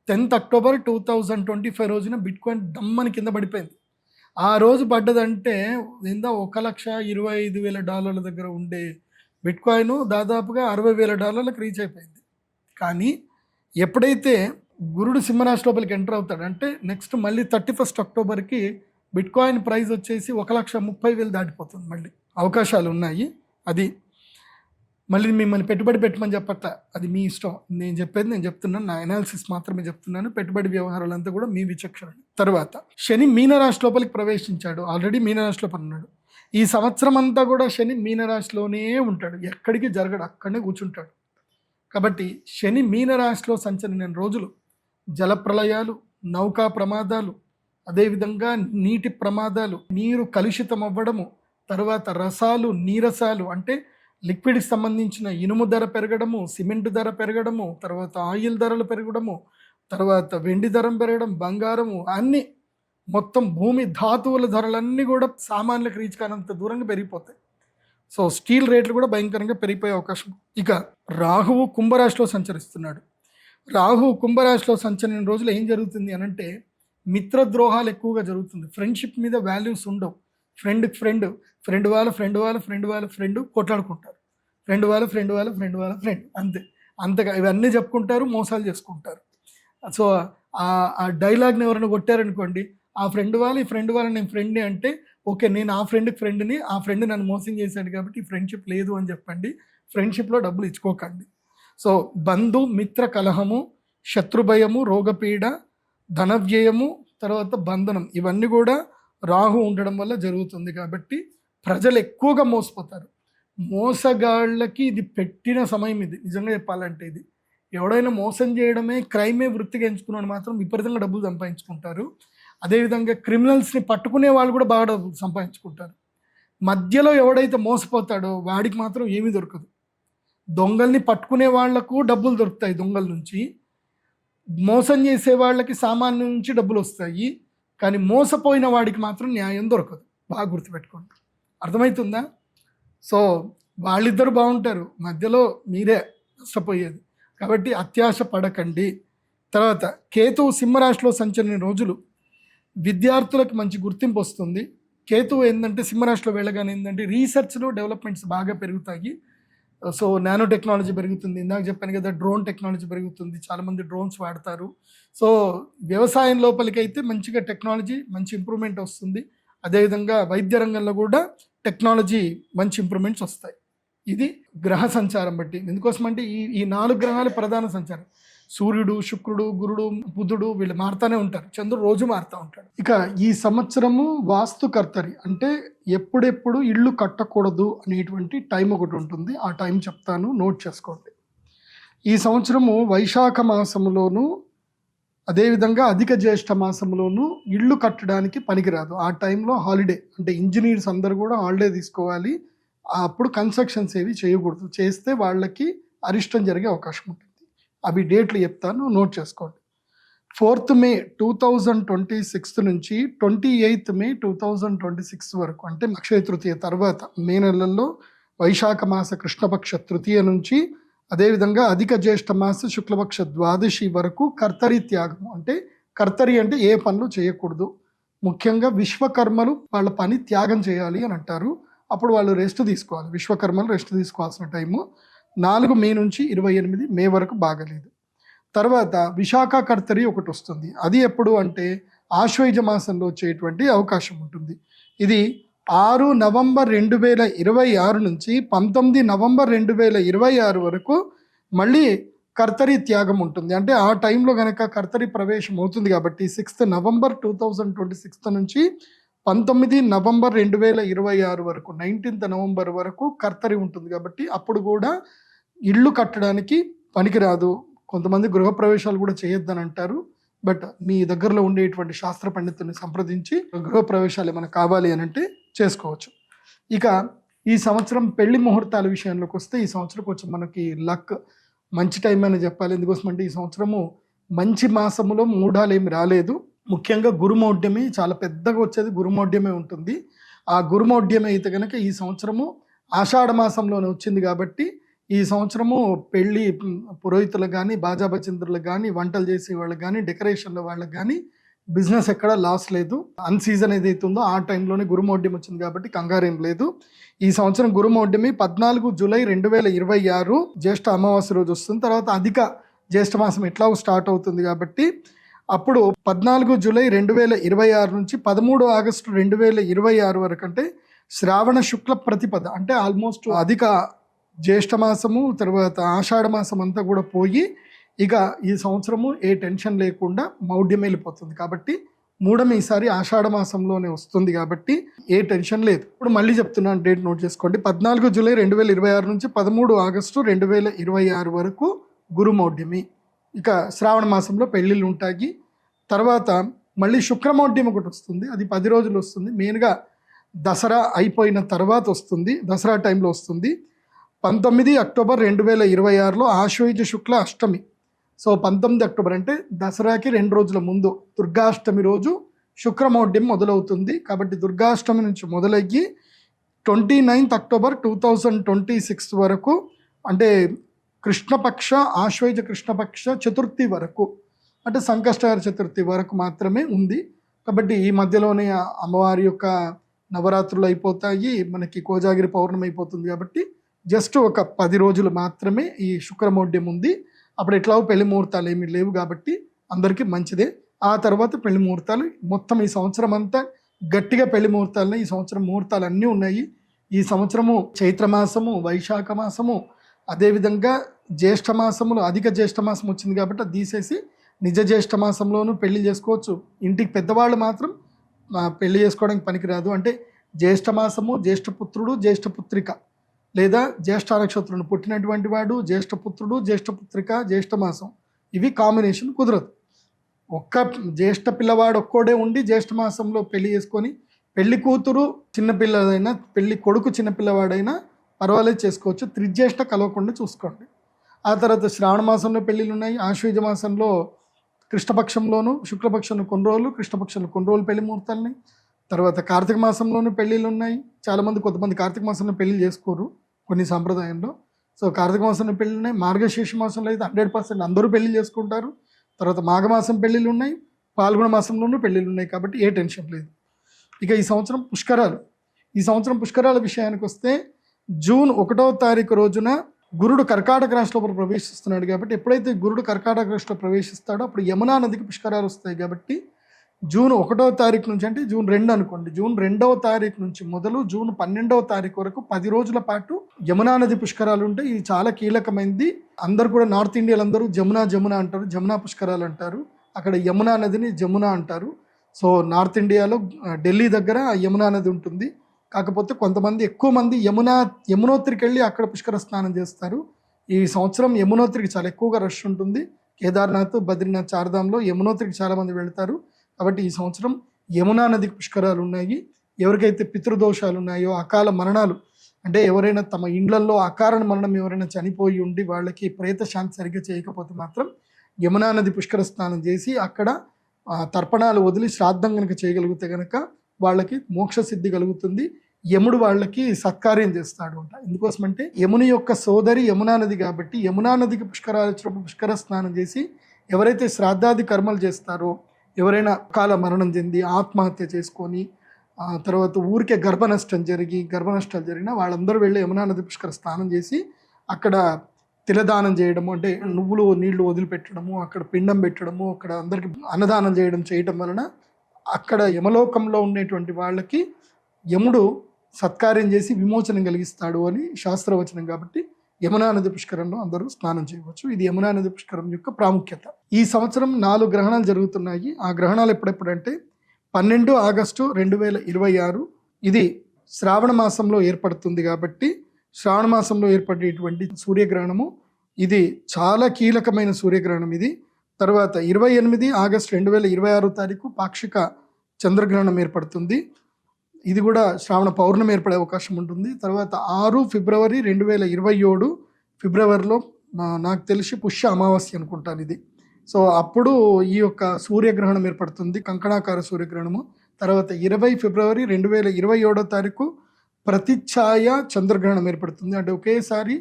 10th అక్టోబర్ 2025 రోజున బిట్కాయిన్ దమ్మని కింద పడిపోయింది. ఆ రోజు పడ్డదంటే $1,25,000 దగ్గర ఉండే బిట్కాయిన్ దాదాపుగా $60,000 రీచ్ అయిపోయింది. కానీ ఎప్పుడైతే గురుడు సింహరాశి లోపలికి ఎంటర్ అవుతాడు అంటే నెక్స్ట్ మళ్ళీ 31st అక్టోబర్కి బిట్కాయిన్ ప్రైస్ వచ్చేసి 1,30,000 దాటిపోతుంది. మళ్ళీ అవకాశాలు ఉన్నాయి. అది మళ్ళీ మిమ్మల్ని పెట్టుబడి పెట్టమని చెప్పట్ల, అది మీ ఇష్టం. నేను చెప్పేది నేను చెప్తున్నాను, నా అనాలిసిస్ మాత్రమే చెప్తున్నాను. పెట్టుబడి వ్యవహారాలంతా కూడా మీ విచక్షణ. తర్వాత శని మీనరాశి లోపలికి ప్రవేశించాడు. ఆల్రెడీ మీనరాశి లోపల ఉన్నాడు. ఈ సంవత్సరం అంతా కూడా శని మీనరాశిలోనే ఉంటాడు, ఎక్కడికి జరగడు, అక్కడనే కూర్చుంటాడు. కాబట్టి శని మీనరాశిలో సంచరించిన రోజులు జలప్రలయాలు, నౌకా ప్రమాదాలు, అదేవిధంగా నీటి ప్రమాదాలు, నీరు కలుషితం అవ్వడము, తర్వాత రసాలు నీరసాలు అంటే లిక్విడ్కి సంబంధించిన ఇనుము ధర పెరగడము, సిమెంట్ ధర పెరగడము, తర్వాత ఆయిల్ ధరలు పెరగడము, తర్వాత వెండి ధర పెరగడం, బంగారము, అన్నీ మొత్తం భూమి ధాతువుల ధరలన్నీ కూడా సామాన్యులకు రీచ్ కానంత దూరంగా పెరిగిపోతాయి. సో స్టీల్ రేట్లు కూడా భయంకరంగా పెరిగిపోయే అవకాశం. ఇక రాహువు కుంభరాశిలో సంచరిస్తున్నాడు. రాహువు కుంభరాశిలో సంచరించిన రోజులు ఏం జరుగుతుంది అనంటే మిత్రద్రోహాలు ఎక్కువగా జరుగుతుంది. ఫ్రెండ్షిప్ మీద వాల్యూస్ ఉండవు. Friend friend కొట్లాడుకుంటారు. ఫ్రెండ్ అంతగా ఇవన్నీ చెప్పుకుంటారు, మోసాలు చేసుకుంటారు. సో ఆ డైలాగ్ని ఎవరైనా కొట్టారనుకోండి, ఆ ఫ్రెండ్ వాళ్ళ నేను ఫ్రెండ్ని అంటే ఓకే, నేను ఆ ఫ్రెండ్ని, ఆ ఫ్రెండ్ నన్ను మోసం చేశాడు కాబట్టి ఫ్రెండ్షిప్ లేదు అని చెప్పండి. ఫ్రెండ్షిప్లో డబ్బులు ఇచ్చుకోకండి. సో బంధు మిత్ర కలహము, శత్రుభయము, రోగపీడ, ధనవ్యయము, తర్వాత బంధనం, ఇవన్నీ కూడా రాహు ఉండడం వల్ల జరుగుతుంది. కాబట్టి ప్రజలు ఎక్కువగా మోసపోతారు. మోసగాళ్ళకి ఇది పెట్టిన సమయం. ఇది నిజంగా చెప్పాలంటే ఇది ఎవడైనా మోసం చేయడమే క్రైమే వృత్తిగా ఎంచుకున్నాడు మాత్రం విపరీతంగా డబ్బులు సంపాదించుకుంటారు. అదేవిధంగా క్రిమినల్స్ని పట్టుకునే వాళ్ళు కూడా బాగా డబ్బులు సంపాదించుకుంటారు. మధ్యలో ఎవడైతే మోసపోతాడో వాడికి మాత్రం ఏమీ దొరకదు. దొంగల్ని పట్టుకునే వాళ్లకు డబ్బులు దొరుకుతాయి, దొంగల నుంచి మోసం చేసే వాళ్ళకి సామాన్యం నుంచి డబ్బులు వస్తాయి. కానీ మోసపోయిన వాడికి మాత్రం న్యాయం దొరకదు. బాగా గుర్తుపెట్టుకోండి, అర్థమవుతుందా? సో వాళ్ళిద్దరు బాగుంటారు, మధ్యలో మీరే నష్టపోయేది. కాబట్టి అత్యాశ పడకండి. తర్వాత కేతువు సింహరాశిలో సంచరిన రోజులు విద్యార్థులకు మంచి గుర్తింపు వస్తుంది. కేతువు ఏంటంటే సింహరాశిలో వెళ్ళగానే ఏంటంటే రీసెర్చ్లో డెవలప్మెంట్స్ బాగా పెరుగుతాయి. సో నానో టెక్నాలజీ పెరుగుతుంది. ఇందాక చెప్పాను కదా, డ్రోన్ టెక్నాలజీ పెరుగుతుంది. చాలామంది డ్రోన్స్ వాడతారు. సో వ్యవసాయం లోపలికైతే మంచిగా టెక్నాలజీ మంచి ఇంప్రూవ్మెంట్ వస్తుంది. అదేవిధంగా వైద్య రంగంలో కూడా టెక్నాలజీ మంచి ఇంప్రూవ్మెంట్స్ వస్తాయి. ఇది గ్రహ సంచారం బట్టి. ఎందుకోసం అంటే ఈ 4 గ్రహాలు ప్రధాన సంచారం. సూర్యుడు, శుక్రుడు, గురుడు, బుధుడు వీళ్ళు మారుతూనే ఉంటారు. చంద్రుడు రోజు మారుతూ ఉంటాడు. ఇక ఈ సంవత్సరము వాస్తుకర్తరి అంటే ఎప్పుడెప్పుడు ఇళ్ళు కట్టకూడదు అనేటువంటి టైం ఒకటి ఉంటుంది. ఆ టైం చెప్తాను, నోట్ చేసుకోండి. ఈ సంవత్సరము వైశాఖ మాసంలోను అదేవిధంగా అధిక జ్యేష్ఠ మాసంలోనూ ఇళ్ళు కట్టడానికి పనికిరాదు. ఆ టైంలో హాలిడే, అంటే ఇంజనీర్స్ అందరూ కూడా హాలిడే తీసుకోవాలి. అప్పుడు కన్స్ట్రక్షన్స్ ఏవి చేయకూడదు. చేస్తే వాళ్ళకి అరిష్టం జరిగే అవకాశం ఉంటుంది. అవి డేట్లు చెప్తాను, నోట్ చేసుకోండి. 4th మే 2026 నుంచి 28th మే 2026 వరకు, అంటే అక్షయ తృతీయ తర్వాత మే నెలల్లో వైశాఖ మాస కృష్ణపక్ష తృతీయ నుంచి అదేవిధంగా అధిక జ్యేష్ఠ మాస శుక్లపక్ష ద్వాదశి వరకు కర్తరి త్యాగం, అంటే కర్తరి అంటే ఏ పనులు చేయకూడదు. ముఖ్యంగా విశ్వకర్మలు వాళ్ళ పని త్యాగం చేయాలి అని అంటారు. అప్పుడు వాళ్ళు రెస్ట్ తీసుకోవాలి. విశ్వకర్మలు రెస్ట్ తీసుకోవాల్సిన టైము 4 మే నుంచి 28 మే వరకు బాగలేదు. తర్వాత విశాఖ కర్తరి ఒకటి వస్తుంది. అది ఎప్పుడు అంటే ఆశ్వయుజ మాసంలో వచ్చేటువంటి అవకాశం ఉంటుంది. ఇది 6 నవంబర్ 2026 నుంచి 19 నవంబర్ 2026 వరకు మళ్ళీ కర్తరి త్యాగం ఉంటుంది. అంటే ఆ టైంలో కనుక కర్తరి ప్రవేశం అవుతుంది కాబట్టి 6th నవంబర్ 2026 నుంచి 19 నవంబర్ 2026 వరకు 19th నవంబర్ వరకు కర్తరి ఉంటుంది. కాబట్టి అప్పుడు కూడా ఇళ్ళు కట్టడానికి పనికిరాదు. కొంతమంది గృహప్రవేశాలు కూడా చేయొద్దని అంటారు. బట్ మీ దగ్గరలో ఉండేటువంటి శాస్త్ర పండితుల్ని సంప్రదించి గృహప్రవేశాలు ఏమైనా కావాలి అని అంటే చేసుకోవచ్చు. ఇక ఈ సంవత్సరం పెళ్లి ముహూర్తాల విషయంలోకి వస్తే ఈ సంవత్సరం కొంచెం మనకి లక్ మంచి టైం అని చెప్పాలి. ఎందుకోసం అంటే ఈ సంవత్సరము మంచి మాసములో మూఢాలు ఏమి రాలేదు. ముఖ్యంగా గురుమౌఢ్యమి చాలా పెద్దగా వచ్చేది గురుమౌఢ్యమే ఉంటుంది. ఆ గురుమౌఢ్యమే అయితే కనుక ఈ సంవత్సరము ఆషాఢ మాసంలోనే వచ్చింది కాబట్టి ఈ సంవత్సరము పెళ్ళి పురోహితులకు కానీ బాజాబచింద్రులకు కానీ వంటలు చేసే వాళ్ళకి కానీ డెకరేషన్ల వాళ్ళకి కానీ బిజినెస్ ఎక్కడ లాస్ లేదు. అన్ సీజన్ ఏదైతే ఉందో ఆ టైంలోనే గురుమౌఢ్యం వచ్చింది కాబట్టి కంగారేం లేదు. ఈ సంవత్సరం గురుమౌఢ్యమి 14 జూలై 2026 జ్యేష్ఠ అమావాస్య రోజు వస్తుంది. తర్వాత అధిక జ్యేష్ఠ మాసం ఎట్లా స్టార్ట్ అవుతుంది కాబట్టి అప్పుడు 14 జూలై 2026 నుంచి 13 ఆగస్టు 2026 వరకు, అంటే శ్రావణ శుక్ల ప్రతిపద, అంటే ఆల్మోస్ట్ అధిక జ్యేష్ఠ మాసము తర్వాత ఆషాఢ మాసం అంతా కూడా పోయి ఇక ఈ సంవత్సరము ఏ టెన్షన్ లేకుండా మౌఢ్యం వెళ్ళిపోతుంది. కాబట్టి మూఢం ఈసారి ఆషాఢ మాసంలోనే వస్తుంది కాబట్టి ఏ టెన్షన్ లేదు. ఇప్పుడు మళ్ళీ చెప్తున్నాను, డేట్ నోట్ చేసుకోండి. 14 జూలై 2026 నుంచి 13 ఆగస్టు 2026 వరకు గురుమౌఢ్యమి. ఇక శ్రావణ మాసంలో పెళ్ళిళ్ళు ఉంటాయి. తర్వాత మళ్ళీ శుక్రమౌఢ్యం ఒకటి వస్తుంది. అది 10 రోజులు వస్తుంది. మెయిన్గా దసరా అయిపోయిన తర్వాత వస్తుంది. దసరా టైంలో వస్తుంది. 19 అక్టోబర్ 2026లో ఆశ్వయుజ శుక్ల అష్టమి. సో 19 అక్టోబర్ అంటే దసరాకి 2 రోజుల ముందు దుర్గాష్టమి రోజు శుక్రమౌఢ్యం మొదలవుతుంది. కాబట్టి దుర్గాష్టమి నుంచి మొదలయ్యి 29th అక్టోబర్ 2026 వరకు, అంటే కృష్ణపక్ష ఆశ్వయుజ కృష్ణపక్ష చతుర్థి వరకు, అంటే సంకష్టహర చతుర్థి వరకు మాత్రమే ఉంది. కాబట్టి ఈ మధ్యలోనే అమ్మవారి యొక్క నవరాత్రులు అయిపోతాయి, మనకి కోజాగిరి పౌర్ణమి అయిపోతుంది. కాబట్టి జస్ట్ ఒక 10 రోజులు మాత్రమే ఈ శుక్రమౌఢ్యం ఉంది. అప్పుడు ఎట్లాగో పెళ్లి ముహూర్తాలు ఏమీ లేవు కాబట్టి అందరికీ మంచిదే. ఆ తర్వాత పెళ్లి ముహూర్తాలు మొత్తం ఈ సంవత్సరం అంతా గట్టిగా పెళ్లి ముహూర్తాలనే. ఈ సంవత్సరం ముహూర్తాలు అన్నీ ఉన్నాయి. ఈ సంవత్సరము చైత్రమాసము, వైశాఖ మాసము, అదేవిధంగా జ్యేష్ఠ మాసములు, అధిక జ్యేష్ఠ మాసం వచ్చింది కాబట్టి అది తీసేసి నిజ జ్యేష్ఠ మాసంలోనూ పెళ్లి చేసుకోవచ్చు. ఇంటికి పెద్దవాళ్ళు మాత్రం పెళ్లి చేసుకోవడానికి పనికిరాదు. అంటే జ్యేష్ఠ మాసము, జ్యేష్ఠపుత్రుడు, జ్యేష్ఠపుత్రిక లేదా జ్యేష్ఠ నక్షత్రుని పుట్టినటువంటి వాడు, జ్యేష్ఠపుత్రుడు, జ్యేష్ఠపుత్రిక, జ్యేష్ఠ మాసం, ఇవి కాంబినేషన్ కుదరదు. ఒక్క జ్యేష్ఠ పిల్లవాడు ఒక్కోడే ఉండి జ్యేష్ఠ మాసంలో పెళ్లి చేసుకొని పెళ్లి కూతురు చిన్నపిల్లదైనా పెళ్లి కొడుకు చిన్నపిల్లవాడైనా పర్వాలేదు చేసుకోవచ్చు. త్రిజ్యేష్ఠ కలవకుండా చూసుకోండి. ఆ తర్వాత శ్రావణ మాసంలో పెళ్ళిళ్ళు ఉన్నాయి. ఆశ్వయుజ మాసంలో కృష్ణపక్షంలోను శుక్లపక్షంలో కొన్ని రోజులు, కృష్ణపక్షంలో కొన్ని రోజులు పెళ్లి ముహూర్తాలని. తర్వాత కార్తీక మాసంలోనూ పెళ్ళిళ్ళు ఉన్నాయి. చాలామంది కొంతమంది కార్తీక మాసంలో పెళ్లి చేసుకోరు కొన్ని సాంప్రదాయంలో. సో కార్తీక మాసంలో పెళ్ళిళ్ళు ఉన్నాయి. మార్గశీర్ష మాసంలో అయితే 100% అందరూ పెళ్లి చేసుకుంటారు. తర్వాత మాఘమాసం పెళ్ళిళ్ళు ఉన్నాయి, పాల్గొన మాసంలోనూ పెళ్ళిళ్ళు ఉన్నాయి. కాబట్టి ఏ టెన్షన్ లేదు. ఇక ఈ సంవత్సరం పుష్కరాలు. ఈ సంవత్సరం పుష్కరాల విషయానికి వస్తే జూన్ 1వ తారీఖు రోజున గురుడు కర్కాటక రాశిలో ప్రవేశిస్తున్నాడు. కాబట్టి ఎప్పుడైతే గురుడు కర్కాటక రాశిలో ప్రవేశిస్తాడో అప్పుడు యమునా నదికి పుష్కరాలు వస్తాయి. కాబట్టి జూన్ 1వ తారీఖు నుంచి, అంటే జూన్ 2 అనుకోండి, జూన్ 2వ తారీఖు నుంచి మొదలు జూన్ 12వ తారీఖు వరకు 10 రోజుల పాటు యమునా నది పుష్కరాలు ఉంటాయి. ఇది చాలా కీలకమైనది. అందరు కూడా నార్త్ ఇండియాలో అందరూ జమునా జమునా అంటారు, జమునా పుష్కరాలు అంటారు. అక్కడ యమునా నదిని జమునా అంటారు. సో నార్త్ ఇండియాలో ఢిల్లీ దగ్గర యమునా నది ఉంటుంది. కాకపోతే కొంతమంది ఎక్కువ మంది యమునోత్రికి వెళ్ళి అక్కడ పుష్కర స్నానం చేస్తారు. ఈ సంవత్సరం యమునోత్రికి చాలా ఎక్కువగా రష్ ఉంటుంది. కేదార్నాథ్, బద్రీనాథ్, చార్ధామ్లో యమునోత్రికి చాలామంది వెళ్తారు. కాబట్టి ఈ సంవత్సరం యమునా నదికి పుష్కరాలు ఉన్నాయి. ఎవరికైతే పితృదోషాలు ఉన్నాయో, అకాల మరణాలు, అంటే ఎవరైనా తమ ఇండ్లల్లో అకారణ మరణం ఎవరైనా చనిపోయి ఉండి వాళ్ళకి ప్రేత శాంతి సరిగ్గా చేయకపోతే మాత్రం యమునా నది పుష్కర స్నానం చేసి అక్కడ తర్పణాలు వదిలి శ్రాద్ధం కనుక చేయగలిగితే కనుక వాళ్ళకి మోక్ష సిద్ధి కలుగుతుంది. యముడు వాళ్ళకి సత్కార్యం చేస్తాడు అంట. ఎందుకోసమంటే యముని యొక్క సోదరి యమునా నది కాబట్టి యమునా నదికి పుష్కరాలు వచ్చినప్పుడు పుష్కర స్నానం చేసి ఎవరైతే శ్రాద్ధాది కర్మలు చేస్తారో, ఎవరైనా కాల మరణం చెంది ఆత్మహత్య చేసుకొని తర్వాత ఊరికే గర్భనష్టాలు జరిగినా వాళ్ళందరూ వెళ్ళి యమునా నది పుష్కర స్నానం చేసి అక్కడ తిలదానం చేయడము, అంటే నువ్వులు నీళ్లు వదిలిపెట్టడము, అక్కడ పిండం పెట్టడము, అక్కడ అందరికి అన్నదానం చేయడం వలన అక్కడ యమలోకంలో ఉండేటువంటి వాళ్ళకి యముడు సత్కార్యం చేసి విమోచనం కలిగిస్తాడు అని శాస్త్రవచనం. కాబట్టి యమునా నది పుష్కరంలో అందరూ స్నానం చేయవచ్చు. ఇది యమునా నది పుష్కరం యొక్క ప్రాముఖ్యత. ఈ సంవత్సరం 4 గ్రహణాలు జరుగుతున్నాయి. ఆ గ్రహణాలు ఎప్పుడెప్పుడంటే 12 ఆగస్టు 2026 ఇది శ్రావణ మాసంలో ఏర్పడుతుంది. కాబట్టి శ్రావణ మాసంలో ఏర్పడేటువంటి సూర్యగ్రహణము ఇది చాలా కీలకమైన సూర్యగ్రహణం ఇది. తర్వాత 28 ఆగస్టు 2026 తారీఖు పాక్షిక చంద్రగ్రహణం ఏర్పడుతుంది. ఇది కూడా శ్రావణ పౌర్ణమి ఏర్పడే అవకాశం ఉంటుంది. తర్వాత 6 ఫిబ్రవరి 2027 ఫిబ్రవరిలో నాకు తెలిసి పుష్య అమావాస్య అనుకుంటాను ఇది. సో అప్పుడు ఈ యొక్క సూర్యగ్రహణం ఏర్పడుతుంది, కంకణాకార సూర్యగ్రహణము. తర్వాత 20 ఫిబ్రవరి 2027 తారీఖు ప్రతిఛాయ చంద్రగ్రహణం ఏర్పడుతుంది. అంటే ఒకేసారి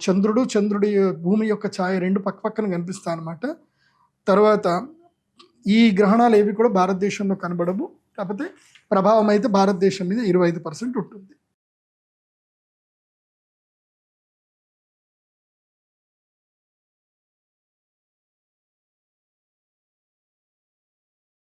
చంద్రుడి భూమి యొక్క ఛాయ రెండు పక్కన కనిపిస్తాయి అన్నమాట. తర్వాత ఈ గ్రహణాలు ఏవి కూడా భారతదేశంలో కనబడవు, కాకపోతే ప్రభావం అయితే భారతదేశం మీద 25% ఉంటుంది.